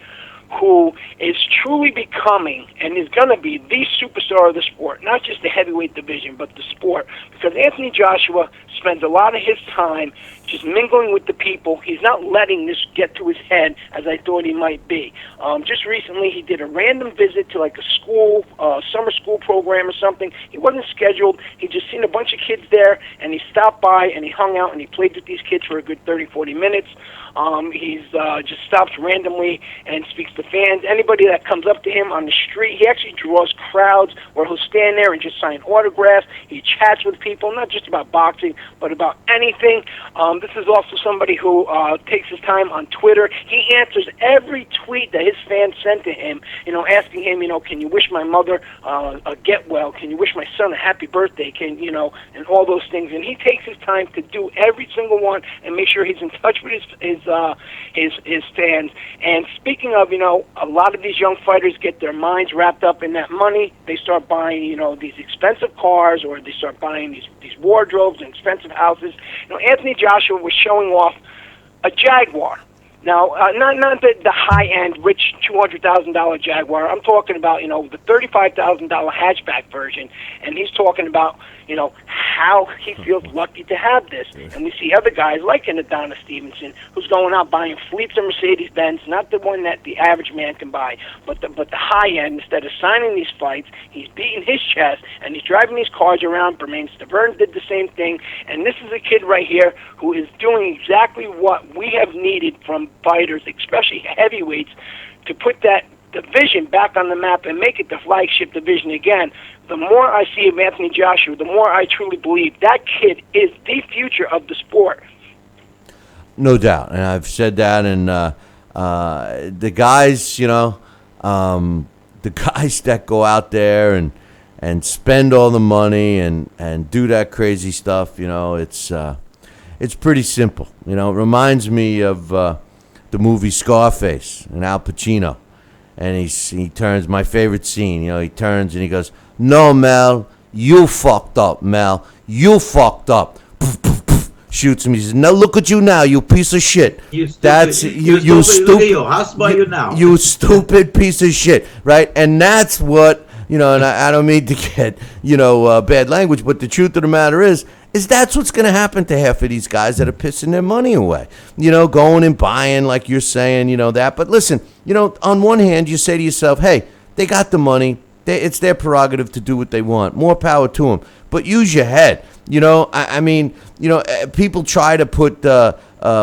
who is truly becoming and is going to be the superstar of the sport, not just the heavyweight division, but the sport. Because Anthony Joshua spends a lot of his time just mingling with the people. He's not letting this get to his head as I thought he might be. Just recently, he did a random visit to like a school, summer school program or something. He wasn't scheduled. He just seen a bunch of kids there, and he stopped by and he hung out and he played with these kids for a good 30, 40 minutes. He's just stops randomly and speaks to fans. Anybody that comes up to him on the street, he actually draws crowds where he'll stand there and just sign autographs. He chats with people, not just about boxing, but about anything. this is also somebody who takes his time on Twitter. He answers every tweet that his fans send to him, asking him, can you wish my mother a get well? Can you wish my son a happy birthday? And all those things. And he takes his time to do every single one and make sure he's in touch with his fans. And speaking of, a lot of these young fighters get their minds wrapped up in that money. They start buying, these expensive cars, or they start buying these wardrobes and expensive houses. Anthony Joshua was showing off a Jaguar. Now, not the high-end, rich $200,000 Jaguar. I'm talking about, the $35,000 hatchback version, and he's talking about, how he feels lucky to have this. And we see other guys like an Adonis Stevenson who's going out buying fleets of Mercedes-Benz, not the one that the average man can buy, but the high-end. Instead of signing these fights, he's beating his chest, and he's driving these cars around. Bermain Stavern did the same thing, and this is a kid right here who is doing exactly what we have needed from fighters, especially heavyweights, to put that division back on the map and make it the flagship division again. The more I see of Anthony Joshua, the more I truly believe that kid is the future of the sport. No doubt, and I've said that, and the guys, the guys that go out there and spend all the money and do that crazy stuff, it's pretty simple. It reminds me of the movie Scarface and Al Pacino. And he turns, my favorite scene, he turns and he goes, "No, Mel, you fucked up, Mel. You fucked up." Poof, poof, poof. Shoots him. He says, "Now look at you now, you piece of shit." You stupid. That's you stupid. How smart you now? You stupid piece of shit, right? And that's what, and I don't mean to get, bad language, but the truth of the matter is that's what's going to happen to half of these guys that are pissing their money away. Going and buying, like you're saying, that. But listen, on one hand, you say to yourself, hey, they got the money. It's their prerogative to do what they want. More power to them. But use your head. People try to put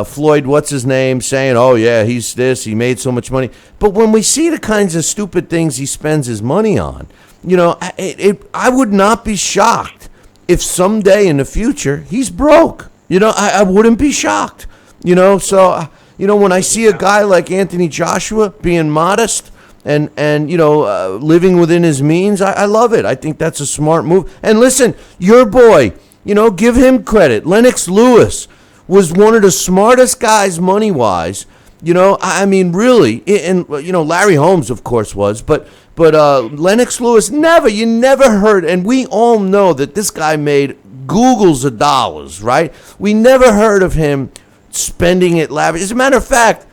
Floyd, what's his name, saying, oh, yeah, he's this, he made so much money. But when we see the kinds of stupid things he spends his money on, I would not be shocked if someday in the future he's broke. I wouldn't be shocked. So, when I see a guy like Anthony Joshua being modest and living within his means, I love it. I think that's a smart move. And listen, your boy, give him credit. Lennox Lewis was one of the smartest guys money-wise. Really, and Larry Holmes, of course, was, but Lennox Lewis, you never heard, and we all know that this guy made googles of dollars, right? We never heard of him spending it lavish. As a matter of fact,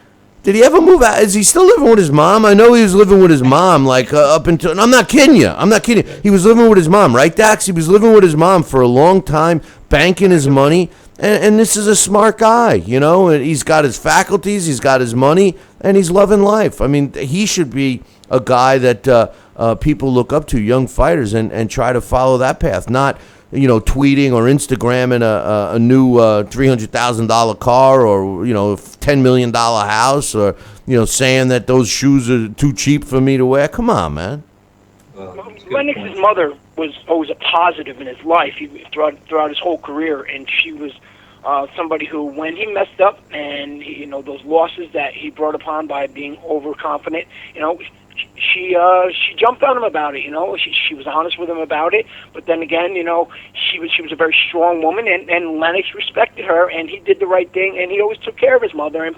did he ever move out? Is he still living with his mom? I know he was living with his mom, up until, and I'm not kidding you. He was living with his mom, right, Dax? He was living with his mom for a long time, banking his money. And this is a smart guy, and he's got his faculties, he's got his money, and he's loving life. I mean, he should be a guy that people look up to, young fighters, and try to follow that path, not, tweeting or Instagramming a new $300,000 car or, $10 million house or, saying that those shoes are too cheap for me to wear. Come on, man. Lennox's mother was always a positive in his life throughout his whole career, and she was somebody who, when he messed up and those losses that he brought upon by being overconfident, she jumped on him about it. She was honest with him about it. But then again, she was a very strong woman, and Lennox respected her, and he did the right thing, and he always took care of his mother and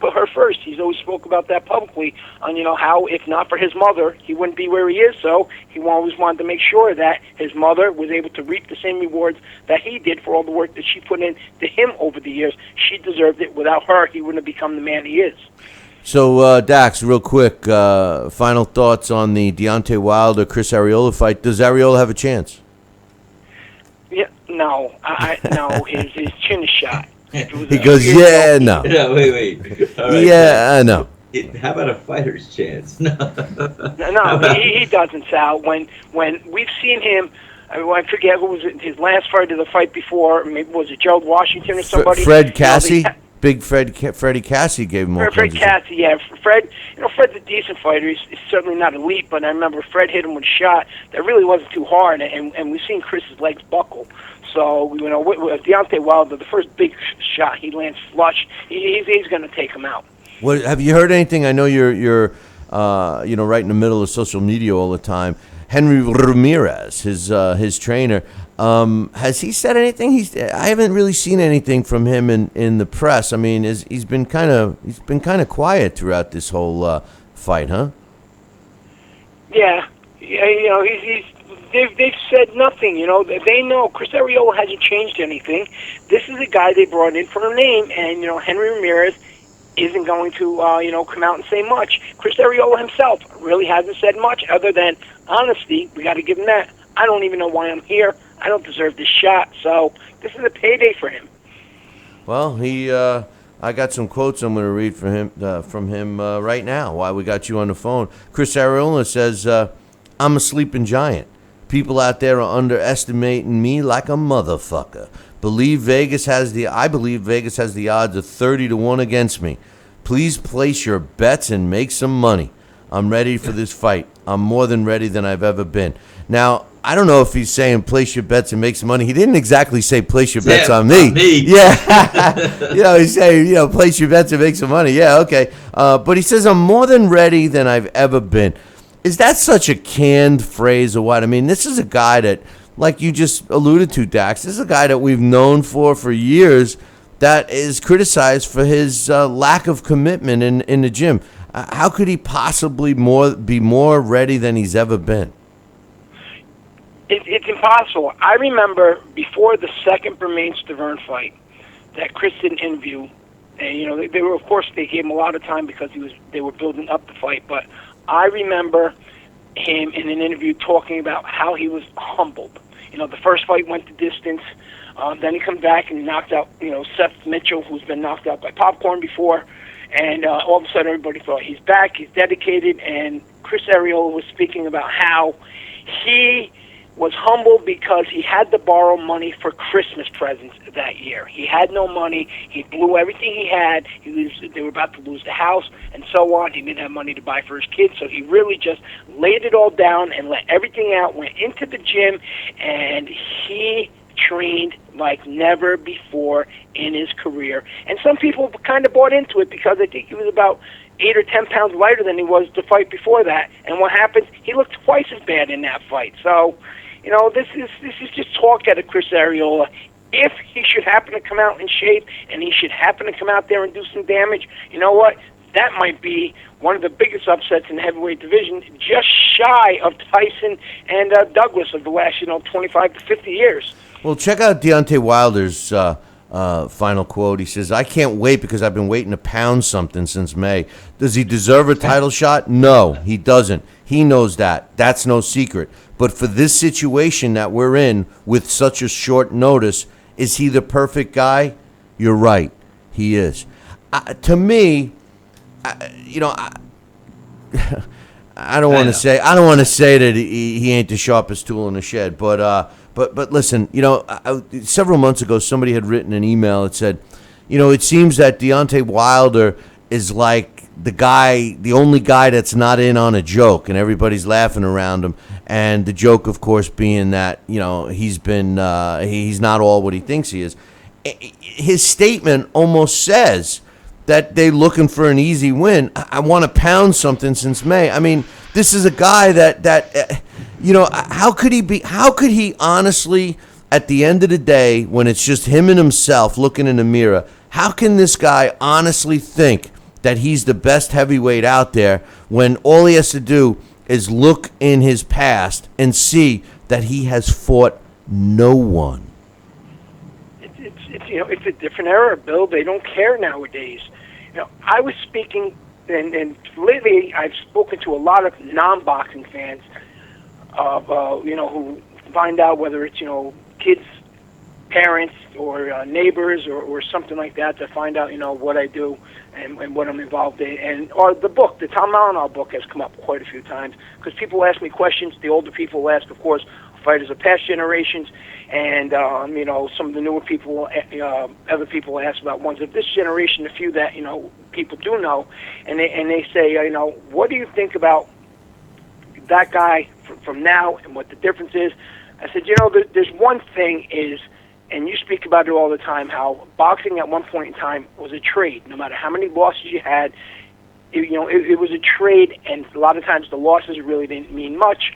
put her first. He's always spoke about that publicly on how if not for his mother, he wouldn't be where he is. So he always wanted to make sure that his mother was able to reap the same rewards that he did for all the work that she put into him over the years. She deserved it. Without her, he wouldn't have become the man he is. So, Dax, real quick, final thoughts on the Deontay Wilder-Chris Arreola fight. Does Arreola have a chance? Yeah, no. No, his chin is shot. He goes, yeah, no. No, wait. All right, yeah, I know. How about a fighter's chance? No, he doesn't, Sal. When we've seen him, I forget who was his last fight of the fight before. Maybe was it Gerald Washington or somebody? Fred Cassie? Big Freddie Cassie gave him all Fred Cassie, yeah. Fred's a decent fighter. He's certainly not elite, but I remember Fred hit him with a shot that really wasn't too hard, and we've seen Chris's legs buckle. So, with Deontay Wilder, the first big shot he lands flush, he's going to take him out. What have you heard anything? I know you're right in the middle of social media all the time. Henry Ramirez, his trainer, has he said anything? I haven't really seen anything from him in the press. I mean, he's been kind of quiet throughout this whole fight, huh? Yeah, they've said nothing. They know Chris Arreola hasn't changed anything. This is a guy they brought in for a name, and Henry Ramirez isn't going to come out and say much. Chris Arreola himself really hasn't said much other than honesty. We got to give him that. I don't even know why I'm here. I don't deserve this shot. So this is a payday for him. Well, I got some quotes I'm going to read from him right now while we got you on the phone. Chris Arreola says, I'm a sleeping giant. People out there are underestimating me like a motherfucker. I believe Vegas has the odds of 30-1 against me. Please place your bets and make some money. I'm ready for this fight. I'm more than ready than I've ever been. Now, I don't know if he's saying place your bets and make some money. He didn't exactly say place your bets on me. Yeah. He's saying, place your bets and make some money. Yeah, okay. But he says, I'm more than ready than I've ever been. Is that such a canned phrase or what? I mean, this is a guy that, like you just alluded to, Dax, this is a guy that we've known for years that is criticized for his lack of commitment in the gym. How could he possibly be more ready than he's ever been? It's impossible. I remember before the second Bermain-Stavern fight that Chris did an interview, and they were, of course, they gave him a lot of time because they were building up the fight. But I remember him in an interview talking about how he was humbled. The first fight went the distance. Then he comes back and he knocked out, Seth Mitchell, who's been knocked out by popcorn before. And all of a sudden, everybody thought he's back, he's dedicated. And Chris Arreola was speaking about how he was humbled because he had to borrow money for Christmas presents that year. He had no money. He blew everything he had. They were about to lose the house and so on. He didn't have money to buy for his kids, so he really just laid it all down and let everything out, went into the gym, and he trained like never before in his career. And some people kind of bought into it because I think he was about 8 or 10 pounds lighter than he was the fight before that. And what happened? He looked twice as bad in that fight. So, this is just talk out of Chris Arreola. If he should happen to come out in shape and he should happen to come out there and do some damage, you know what? That might be one of the biggest upsets in the heavyweight division, just shy of Tyson and Douglas of the last, 25 to 50 years. Well, check out Deontay Wilder's final quote. He says, I can't wait because I've been waiting to pound something since May. Does he deserve a title shot? No, he doesn't. He knows that. That's no secret. But for this situation that we're in with such a short notice, is he the perfect guy? You're right. He is. To me, I don't want to say that he ain't the sharpest tool in the shed, but listen, several months ago somebody had written an email that said, it seems that Deontay Wilder is like the only guy that's not in on a joke, and everybody's laughing around him. And the joke, of course, being that he's not all what he thinks he is. His statement almost says that they're looking for an easy win. I want to pound something since May. I mean, this is a guy that how could he honestly, at the end of the day, when it's just him and himself looking in the mirror, how can this guy honestly think that he's the best heavyweight out there when all he has to do is look in his past and see that he has fought no one? It's a different era, Bill. They don't care nowadays. I was speaking, and lately I've spoken to a lot of non-boxing fans of, who find out whether it's, kids, parents, or neighbors, or something like that, to find out, what I do and what I'm involved in. Or the book, the Tom Malinol book, has come up quite a few times because people ask me questions. The older people ask, of course, fighters of past generations, and some of the newer people, other people ask about ones of this generation, a few that people do know, and they say, what do you think about that guy from now and what the difference is? I said, there's one thing is and you speak about it all the time, how boxing at one point in time was a trade. No matter how many losses you had, it was a trade, and a lot of times the losses really didn't mean much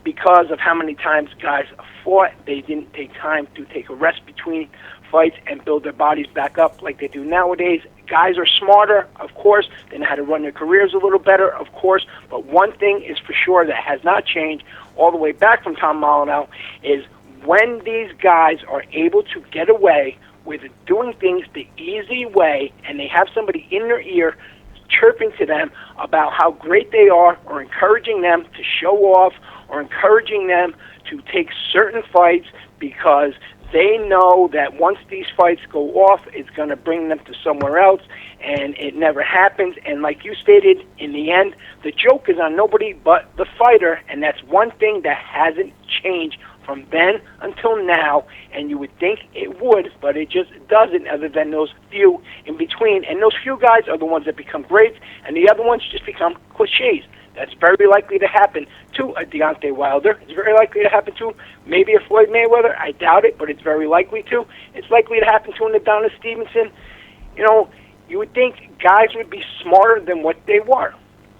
because of how many times guys fought. They didn't take time to take a rest between fights and build their bodies back up like they do nowadays. Guys are smarter, of course. They know how to run their careers a little better, of course. But one thing is for sure that has not changed all the way back from Tom Molyneux is when these guys are able to get away with doing things the easy way and they have somebody in their ear chirping to them about how great they are or encouraging them to show off or encouraging them to take certain fights because they know that once these fights go off, it's going to bring them to somewhere else, and it never happens. And like you stated, in the end, the joke is on nobody but the fighter, and that's one thing that hasn't changed from then until now, and you would think it would, but it just doesn't, other than those few in between. And those few guys are the ones that become greats, and the other ones just become cliches. That's very likely to happen to a Deontay Wilder. It's very likely to happen to maybe a Floyd Mayweather. I doubt it, but it's very likely to. It's likely to happen to an Adonis Stevenson. You would think guys would be smarter than what they were,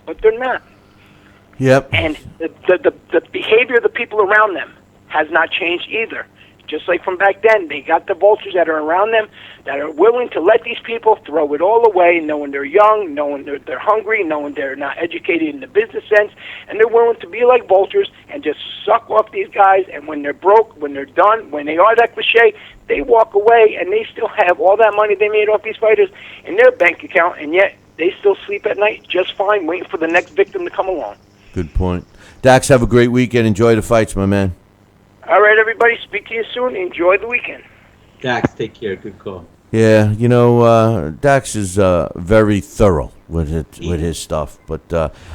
but they're not. Yep. And the behavior of the people around them has not changed either. Just like from back then, they got the vultures that are around them that are willing to let these people throw it all away, knowing they're young, knowing they're hungry, knowing they're not educated in the business sense, and they're willing to be like vultures and just suck off these guys, and when they're broke, when they're done, when they are that cliche, they walk away, and they still have all that money they made off these fighters in their bank account, and yet they still sleep at night just fine, waiting for the next victim to come along. Good point. Dax, have a great weekend. Enjoy the fights, my man. All right, everybody. Speak to you soon. Enjoy the weekend. Dax, take care. Good call. Yeah, Dax is very thorough with his stuff. But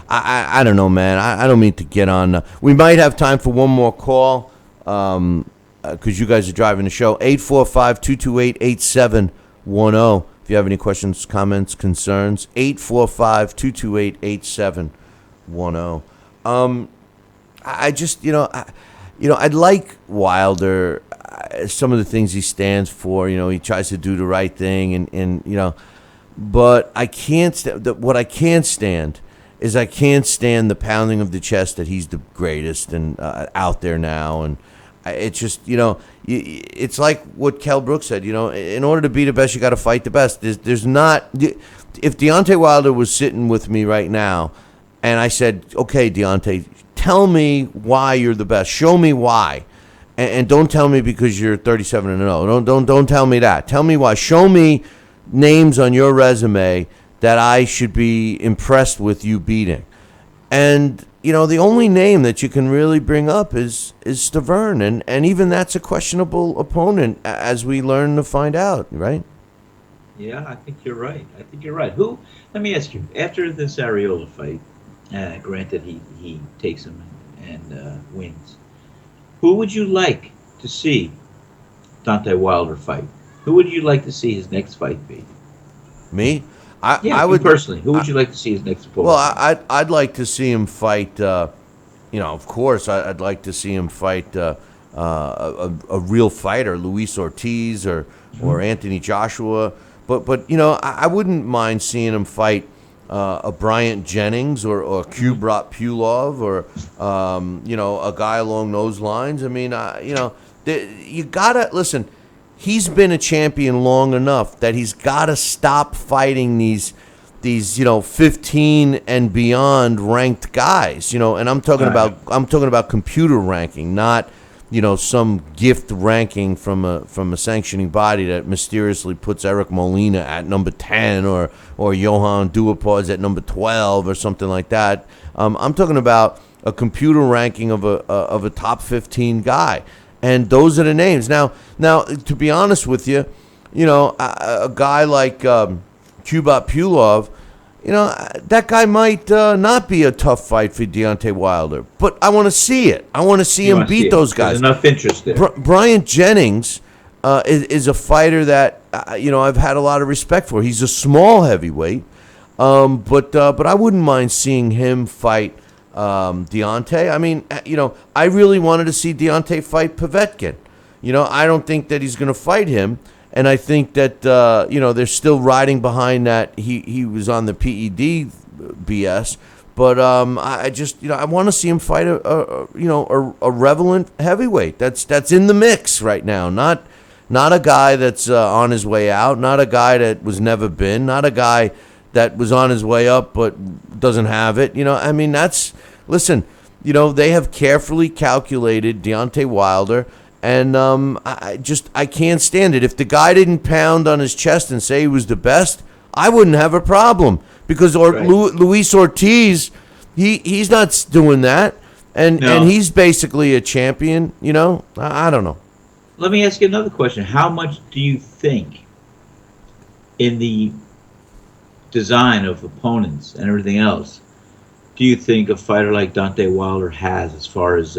I don't know, man. I don't mean to get on. We might have time for one more call because you guys are driving the show. 845-228-8710. If you have any questions, comments, concerns, 845-228-8710. I just, I'd like Wilder, some of the things he stands for. He tries to do the right thing, and but I can't. What I can't stand is I can't stand the pounding of the chest that he's the greatest and out there now, and it's just it's like what Kell Brook said. In order to be the best, you got to fight the best. There's not. If Deontay Wilder was sitting with me right now, and I said, "Okay, Deontay, tell me why you're the best. Show me why, and don't tell me because you're 37-0. Don't tell me that. Tell me why. Show me names on your resume that I should be impressed with you beating." And the only name that you can really bring up is Stavern, and even that's a questionable opponent, as we learn to find out, right? Yeah, I think you're right. Who? Let me ask you. After this Arreola fight, granted he takes him and wins, who would you like to see Deontay Wilder fight? Who would you like to see his next fight be? Me? I would personally. Who would you like to see his next opponent? Well, I'd like to see him fight. Of course, I'd like to see him fight a real fighter, Luis Ortiz or Anthony Joshua. But I wouldn't mind seeing him fight a Bryant Jennings or Kubrat Pulev or a guy along those lines. I mean, you gotta listen. He's been a champion long enough that he's got to stop fighting these 15 and beyond ranked guys. And I'm talking about computer ranking, not some gift ranking from a sanctioning body that mysteriously puts Eric Molina at number 10 or Johan Duhaupas at number 12 or something like that. I'm talking about a computer ranking of a top 15 guy. And those are the names. Now, to be honest with you, a guy like Kubrat Pulev, that guy might not be a tough fight for Deontay Wilder. But I want to see it. I want to see him beat those guys. There's enough interest there. Bryant Jennings is a fighter that I've had a lot of respect for. He's a small heavyweight, but I wouldn't mind seeing him fight Deontay. I mean, I really wanted to see Deontay fight Povetkin. I don't think that he's going to fight him. And I think that, they're still riding behind that he was on the PED BS. But I just, I want to see him fight a relevant heavyweight that's in the mix right now. Not a guy that's on his way out, not a guy that was never been, not a guy that was on his way up but doesn't have it. Listen, they have carefully calculated Deontay Wilder. And I can't stand it. If the guy didn't pound on his chest and say he was the best, I wouldn't have a problem. Because Luis Ortiz, he's not doing that. And he's basically a champion, I don't know. Let me ask you another question. How much do you think in the design of opponents and everything else do you think a fighter like Deontay Wilder has as far as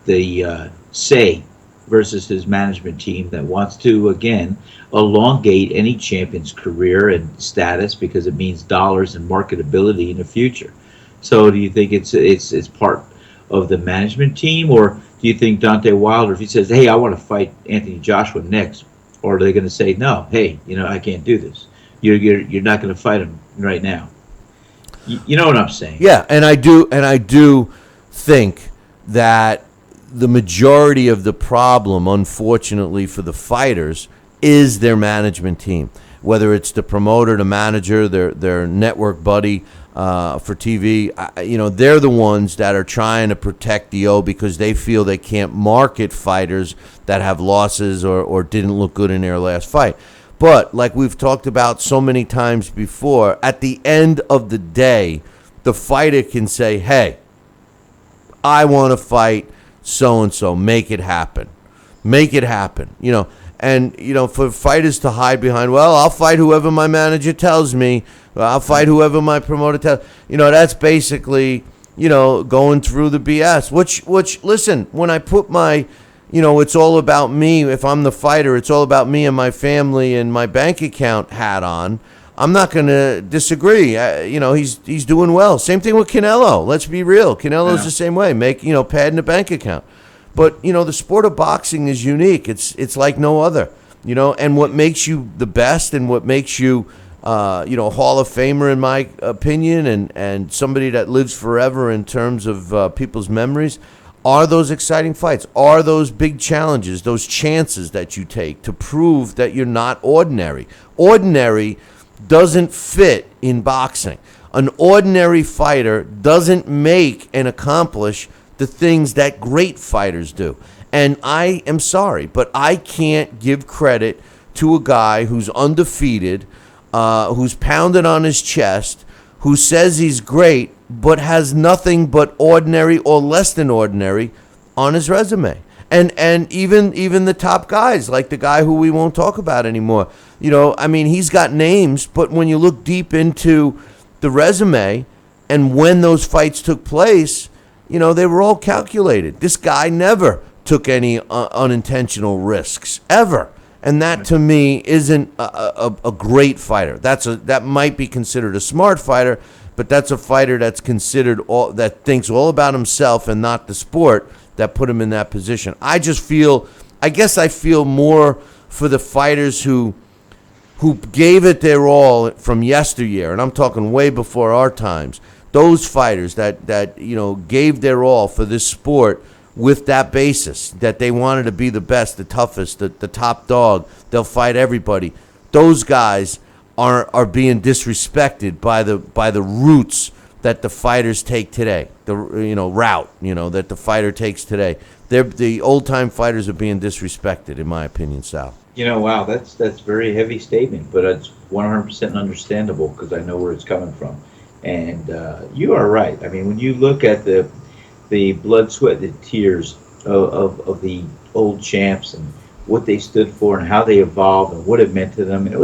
the say versus his management team that wants to, again, elongate any champion's career and status because it means dollars and marketability in the future? So do you think it's part of the management team, or do you think Deontay Wilder, if he says, hey, I want to fight Anthony Joshua next, or are they going to say, no, hey, I can't do this. You're not going to fight him right now. You know what I'm saying? Yeah, and I do think that the majority of the problem, unfortunately for the fighters, is their management team. Whether it's the promoter, the manager, their network buddy for TV, they're the ones that are trying to protect the O because they feel they can't market fighters that have losses or didn't look good in their last fight. But like we've talked about so many times before, at the end of the day, the fighter can say, hey, I want to fight so-and-so, make it happen. And, for fighters to hide behind, well, I'll fight whoever my manager tells me, I'll fight whoever my promoter tells, that's basically, going through the BS, which, listen, when I put my, it's all about me, if I'm the fighter, it's all about me and my family and my bank account hat on, I'm not going to disagree. He's doing well. Same thing with Canelo. Let's be real. Canelo's the same way. Pad in the bank account. But, the sport of boxing is unique. It's like no other. And what makes you the best and what makes you, Hall of Famer, in my opinion, and somebody that lives forever in terms of people's memories, are those exciting fights, are those big challenges, those chances that you take to prove that you're not ordinary. Ordinary doesn't fit in boxing. An ordinary fighter doesn't make and accomplish the things that great fighters do. And I am sorry, but I can't give credit to a guy who's undefeated, who's pounded on his chest, who says he's great, but has nothing but ordinary or less than ordinary on his resume. And even the top guys, like the guy who we won't talk about anymore, he's got names, but when you look deep into the resume and when those fights took place, they were all calculated. This guy never took any unintentional risks, ever. And that, to me, isn't a great fighter. That might be considered a smart fighter, but that's a fighter that's considered that thinks all about himself and not the sport that put him in that position. I guess I feel more for the fighters who gave it their all from yesteryear, and I'm talking way before our times. Those fighters that gave their all for this sport with that basis, that they wanted to be the best, the toughest, the top dog. They'll fight everybody. Those guys are being disrespected by the routes that the fighters take today. The route that the fighter takes today. The old time fighters are being disrespected, in my opinion, Sal. Wow, that's a very heavy statement, but it's 100% understandable because I know where it's coming from. And you are right. I mean, when you look at the blood, sweat, and tears of the old champs and what they stood for and how they evolved and what it meant to them, and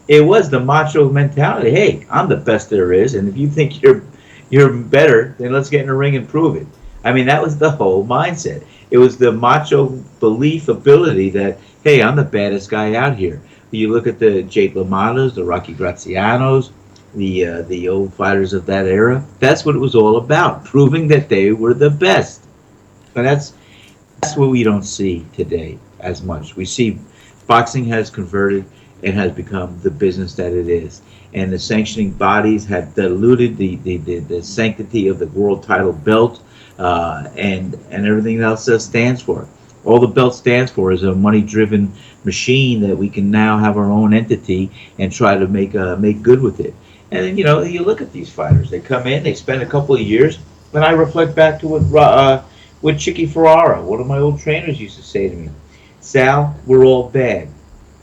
it was the macho mentality. Hey, I'm the best there is, and if you think you're better, then let's get in the ring and prove it. I mean, that was the whole mindset. It was the macho belief ability that, hey, I'm the baddest guy out here. You look at the Jake LaMotta's, the Rocky Grazianos, the old fighters of that era. That's what it was all about, proving that they were the best. And That's what we don't see today as much. We see boxing has converted and has become the business that it is. And the sanctioning bodies have diluted the sanctity of the world title belt and everything else that stands for it. All the belt stands for is a money-driven machine that we can now have our own entity and try to make good with it. And then, you look at these fighters. They come in, they spend a couple of years. When I reflect back to what Chicky Ferrara, one of my old trainers, used to say to me, Sal, we're all bad.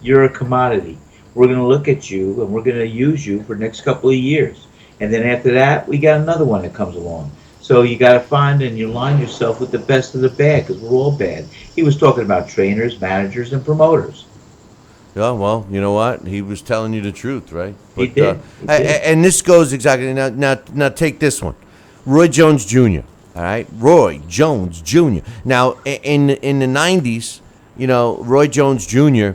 You're a commodity. We're going to look at you and we're going to use you for the next couple of years. And then after that, we got another one that comes along. So you got to find and you align yourself with the best of the bad, because we're all bad. He was talking about trainers, managers, and promoters. Yeah, well, you know what? He was telling you the truth, right? He did. And this goes exactly now. Take this one, Roy Jones Jr. All right, Roy Jones Jr. Now, in the '90s, Roy Jones Jr.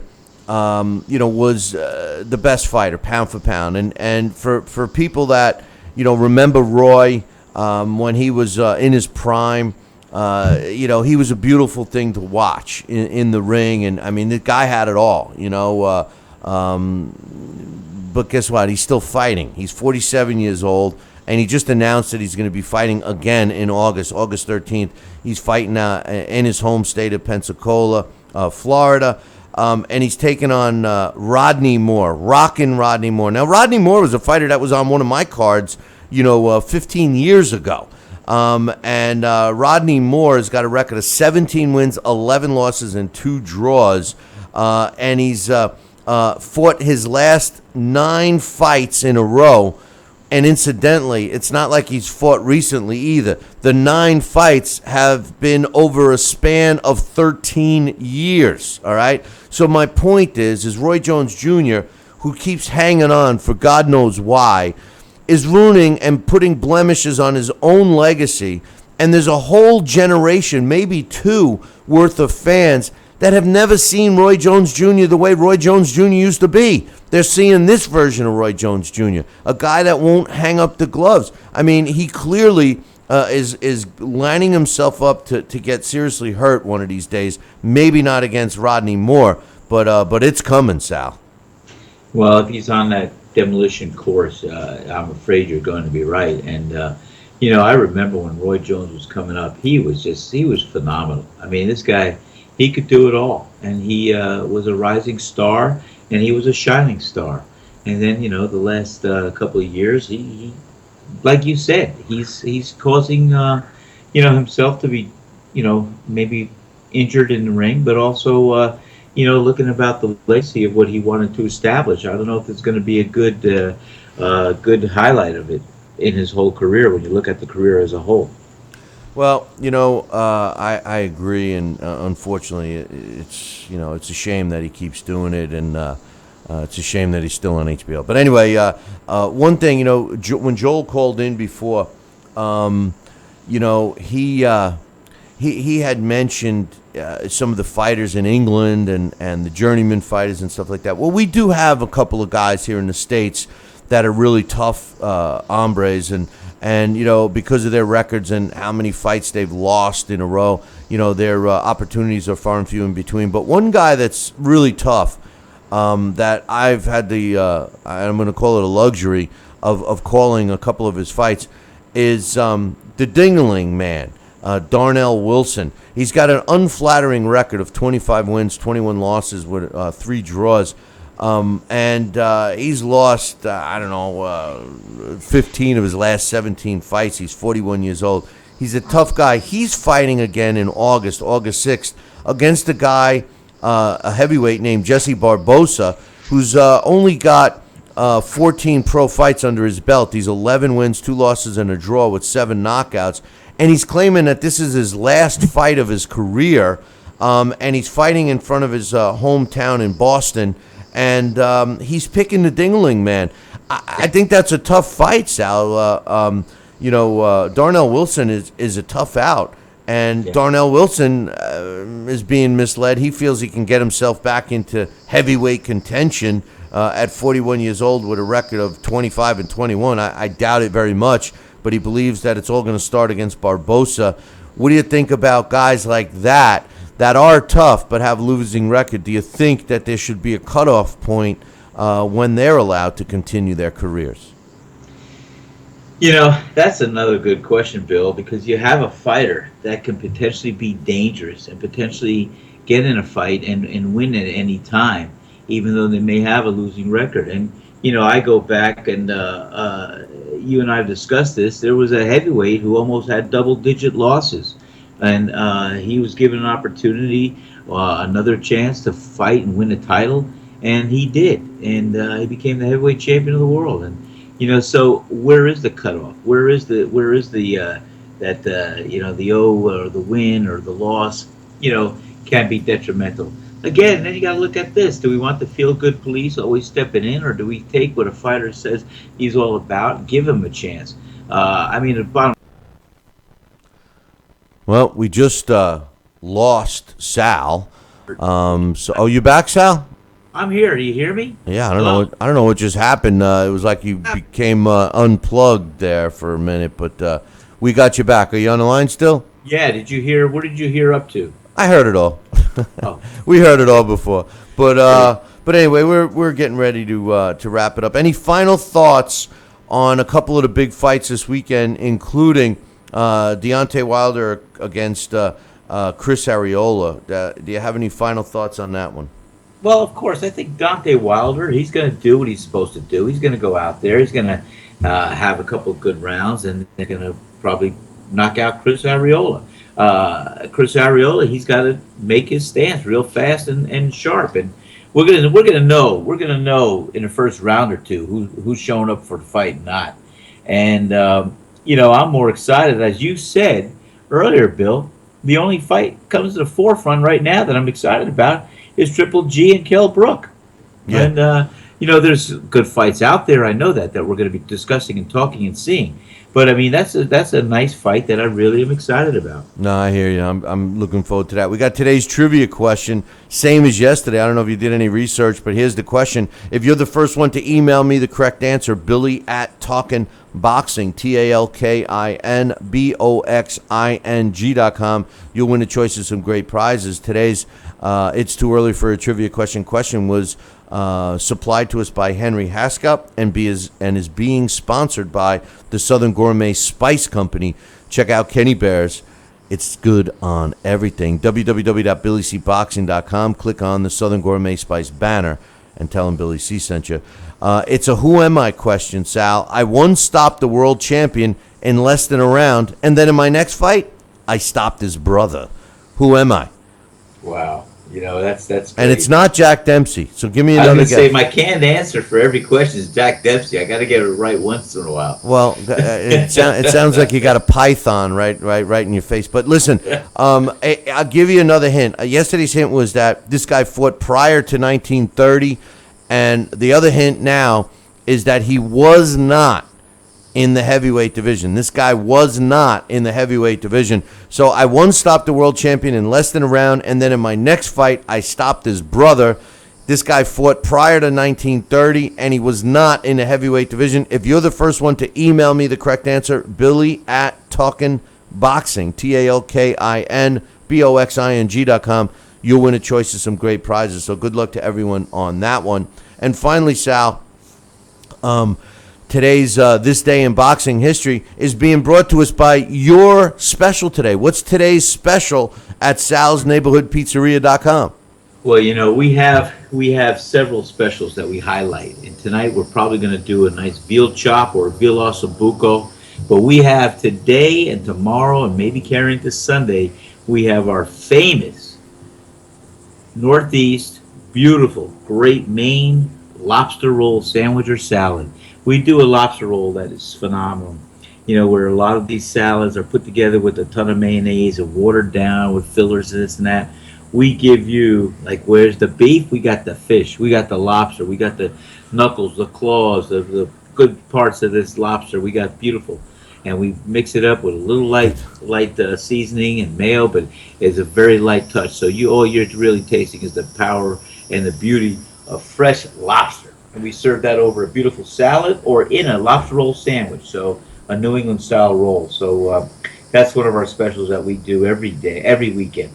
Was the best fighter, pound for pound, and for people that remember Roy when he was in his prime. He was a beautiful thing to watch in the ring, and I mean, the guy had it all, but guess what? He's still fighting. He's 47 years old, and he just announced that he's going to be fighting again in August 13th. He's fighting in his home state of Pensacola, Florida, and he's taking on Rodney Moore, rockin' Rodney Moore. Now, Rodney Moore was a fighter that was on one of my cards, 15 years ago. And Rodney Moore has got a record of 17 wins, 11 losses, and 2 draws. And he's fought his last 9 fights in a row. And incidentally, it's not like he's fought recently either. The 9 fights have been over a span of 13 years, all right? So my point is Roy Jones Jr., who keeps hanging on for God knows why, is ruining and putting blemishes on his own legacy. And there's a whole generation, maybe 2, worth of fans that have never seen Roy Jones Jr. the way Roy Jones Jr. used to be. They're seeing this version of Roy Jones Jr., a guy that won't hang up the gloves. I mean, he clearly is lining himself up to get seriously hurt one of these days. Maybe not against Rodney Moore, but it's coming, Sal. Well, if he's on that demolition course, I'm afraid you're going to be right. And I remember when Roy Jones was coming up, he was phenomenal. I mean, this guy, he could do it all, and he was a rising star, and he was a shining star. And then the last couple of years, he like you said, he's causing himself to be maybe injured in the ring, but also looking about the legacy of what he wanted to establish. I don't know if it's going to be a good highlight of it in his whole career when you look at the career as a whole. Well, I agree, and unfortunately, it's a shame that he keeps doing it, and it's a shame that he's still on HBO. But anyway, one thing, when Joel called in before, he had mentioned some of the fighters in England and the journeyman fighters and stuff like that. Well, we do have a couple of guys here in the States that are really tough hombres, and because of their records and how many fights they've lost in a row, their opportunities are far and few in between. But one guy that's really tough that I've had I'm going to call it a luxury of calling a couple of his fights is the Dingling man. Darnell Wilson. He's got an unflattering record of 25 wins, 21 losses with 3 draws. And he's lost, 15 of his last 17 fights. He's 41 years old. He's a tough guy. He's fighting again in August 6th, against a guy, a heavyweight named Jesse Barbosa, who's only got 14 pro fights under his belt. He's 11 wins, 2 losses, and a draw with 7 knockouts. And he's claiming that this is his last fight of his career, and he's fighting in front of his hometown in Boston, and he's picking the Dingling man. I think that's a tough fight, Sal. Darnell Wilson is a tough out, and Darnell Wilson is being misled. He feels he can get himself back into heavyweight contention at 41 years old with a record of 25-21. I doubt it very much, but he believes that it's all going to start against Barbosa. What do you think about guys like that that are tough but have losing record, do you think that there should be a cutoff point when they're allowed to continue their careers? That's another good question, Bill, because you have a fighter that can potentially be dangerous and potentially get in a fight and win at any time, even though they may have a losing record. And, I go back and you and I have discussed this. There was a heavyweight who almost had double-digit losses, and he was given an opportunity, another chance to fight and win a title, and he did. And he became the heavyweight champion of the world. And so where is the cutoff? Where is the the O or the win or the loss, can be detrimental. Again, then you got to look at this. Do we want the feel-good police always stepping in, or do we take what a fighter says he's all about, give him a chance? The bottom. Well, we just lost Sal. You back, Sal? I'm here. Do you hear me? Yeah, I don't know what just happened. It was like you became unplugged there for a minute, but we got you back. Are you on the line still? Yeah. Did you hear? What did you hear up to? I heard it all. Oh. We heard it all before, but anyway, we're getting ready to wrap it up. Any final thoughts on a couple of the big fights this weekend, including Deontay Wilder against Chris Arreola? Do you have any final thoughts on that one? Well, of course, I think Deontay Wilder, he's going to do what he's supposed to do. He's going to go out there. He's going to have a couple of good rounds, and they're going to probably knock out Chris Arreola. Chris Arreola, he's got to make his stance real fast and sharp. And we're gonna know in the first round or two who's showing up for the fight and not. And I'm more excited, as you said earlier, Bill. The only fight comes to the forefront right now that I'm excited about is Triple G and Kell Brook. Yeah. And there's good fights out there. I know that we're going to be discussing and talking and seeing. But that's a nice fight that I really am excited about. No, I hear you. I'm looking forward to that. We got today's trivia question, same as yesterday. I don't know if you did any research, but here's the question. If you're the first one to email me the correct answer, Billy@TalkinBoxing, TalkinBoxing.com, you'll win a choice of some great prizes. Today's It's Too Early for a Trivia question was supplied to us by Henry Haskup and is being sponsored by the Southern Gourmet Spice Company. Check out Kenny Bears. It's good on everything. www.BillyCBoxing.com. Click on the Southern Gourmet Spice banner and tell him Billy C sent you. It's a who am I question, Sal. I once stopped the world champion in less than a round, and then in my next fight, I stopped his brother. Who am I? Wow. That's great. And it's not Jack Dempsey. So give me another guess. I was going to say my canned answer for every question is Jack Dempsey. I got to get it right once in a while. Well, it sounds like you got a python right in your face. But listen, I'll give you another hint. Yesterday's hint was that this guy fought prior to 1930, and the other hint now is that he was not in the heavyweight division. This guy was not in the heavyweight division. So I once stopped the world champion in less than a round, and then in my next fight, I stopped his brother. This guy fought prior to 1930, and he was not in the heavyweight division. If you're the first one to email me the correct answer, Billy@TalkinBoxing, TalkinBoxing.com, you'll win a choice of some great prizes. So good luck to everyone on that one. And finally, Sal, today's This Day in Boxing History is being brought to us by your special today. What's today's special at salsneighborhoodpizzeria.com? Well, we have several specials that we highlight. And tonight we're probably going to do a nice veal chop or veal ossobuco. But we have today and tomorrow and maybe carrying to Sunday, we have our famous Northeast, beautiful, great Maine lobster roll sandwich or salad. We do a lobster roll that is phenomenal, where a lot of these salads are put together with a ton of mayonnaise and watered down with fillers and this and that. We give you, where's the beef? We got the fish. We got the lobster. We got the knuckles, the claws, the good parts of this lobster. We got beautiful. And we mix it up with a little light seasoning and mayo, but it's a very light touch. So all you're really tasting is the power and the beauty of fresh lobster. And we serve that over a beautiful salad or in a lobster roll sandwich, so a New England style roll. So that's one of our specials that we do every day, every weekend.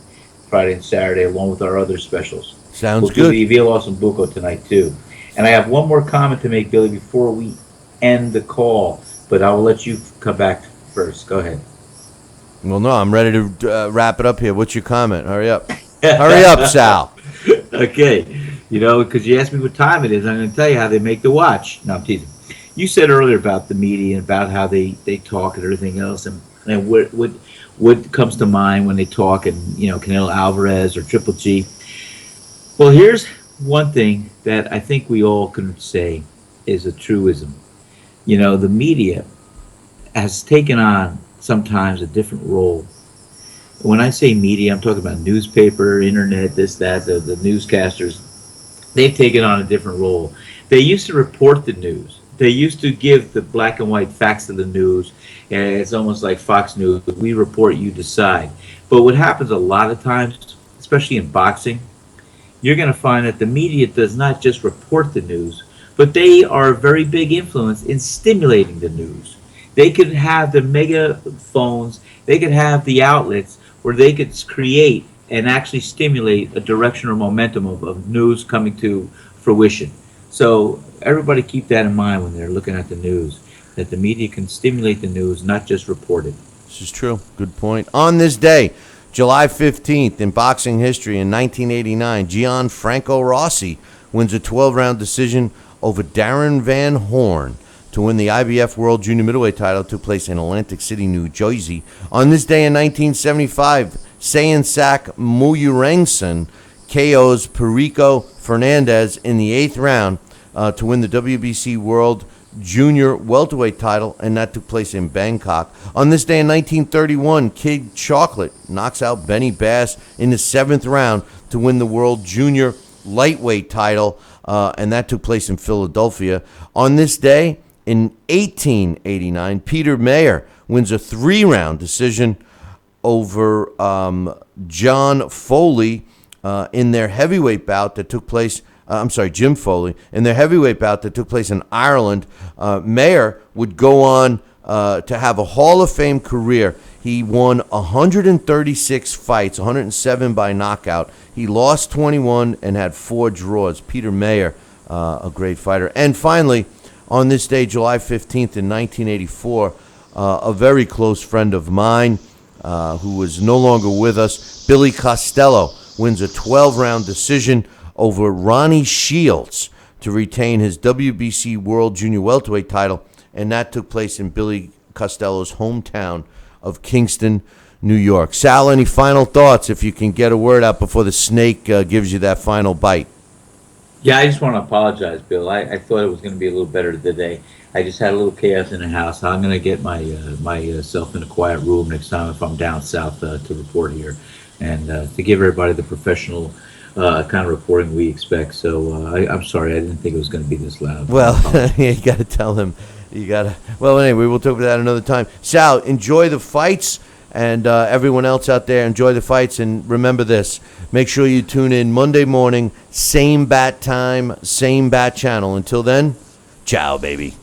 Friday and Saturday, along with our other specials. Sounds We'll good. do the Avila Buco tonight, too. And I have one more comment to make, Billy, before we end the call, but I will let you come back first. Go ahead. Well, no, I'm ready to wrap it up here. What's your comment? Hurry up. Hurry up, Sal. Okay. You know, because you asked me what time it is, I'm going to tell you how they make the watch. No, I'm teasing. You said earlier about the media and about how they talk and everything else, and what comes to mind when they talk, and, you know, Canelo Alvarez or Triple G. Well, here's one thing that I think we all can say is a truism. You know, the media has taken on sometimes a different role. When I say media, I'm talking about newspaper, internet, this, that, the newscasters. They've taken on a different role. They used to report the news. They used to give the black and white facts of the news, and it's almost like Fox News. We report, you decide. But what happens a lot of times, especially in boxing, you're going to find that the media does not just report the news, but they are a very big influence in stimulating the news. They could have the megaphones, they could have the outlets where they could create and actually stimulate a direction or momentum of news coming to fruition. So everybody keep that in mind when they're looking at the news, that the media can stimulate the news, not just report it. This is true. Good point. On this day, July 15th, in boxing history in 1989, Gianfranco Rossi wins a 12-round decision over Darren Van Horn to win the IBF World Junior Middleweight title. Took place in Atlantic City, New Jersey. On this day in 1975, Sayensak Muyurengson KOs Perico Fernandez in the 8th round to win the WBC World Junior Welterweight title, and that took place in Bangkok. On this day in 1931, Kid Chocolate knocks out Benny Bass in the 7th round to win the World Junior Lightweight title, and that took place in Philadelphia. On this day in 1889, Peter Mayer wins a 3-round decision over John Foley in their heavyweight bout that took place. Jim Foley, in their heavyweight bout that took place in Ireland. Mayer would go on to have a Hall of Fame career. He won 136 fights, 107 by knockout. He lost 21 and had 4 draws. Peter Mayer, a great fighter. And finally, on this day, July 15th in 1984, a very close friend of mine who is no longer with us, Billy Costello, wins a 12-round decision over Ronnie Shields to retain his WBC World Junior Welterweight title, and that took place in Billy Costello's hometown of Kingston, New York. Sal, any final thoughts, if you can get a word out before the snake gives you that final bite? Yeah, I just want to apologize, Bill. I thought it was going to be a little better today. I just had a little chaos in the house. I'm going to get myself in a quiet room next time if I'm down south to report here, and to give everybody the professional kind of reporting we expect. So I'm sorry, I didn't think it was going to be this loud. Well, you got to tell him. Well, anyway, we'll talk about that another time. Sal, enjoy the fights, and everyone else out there, enjoy the fights. And remember this, make sure you tune in Monday morning, same bat time, same bat channel. Until then, ciao, baby.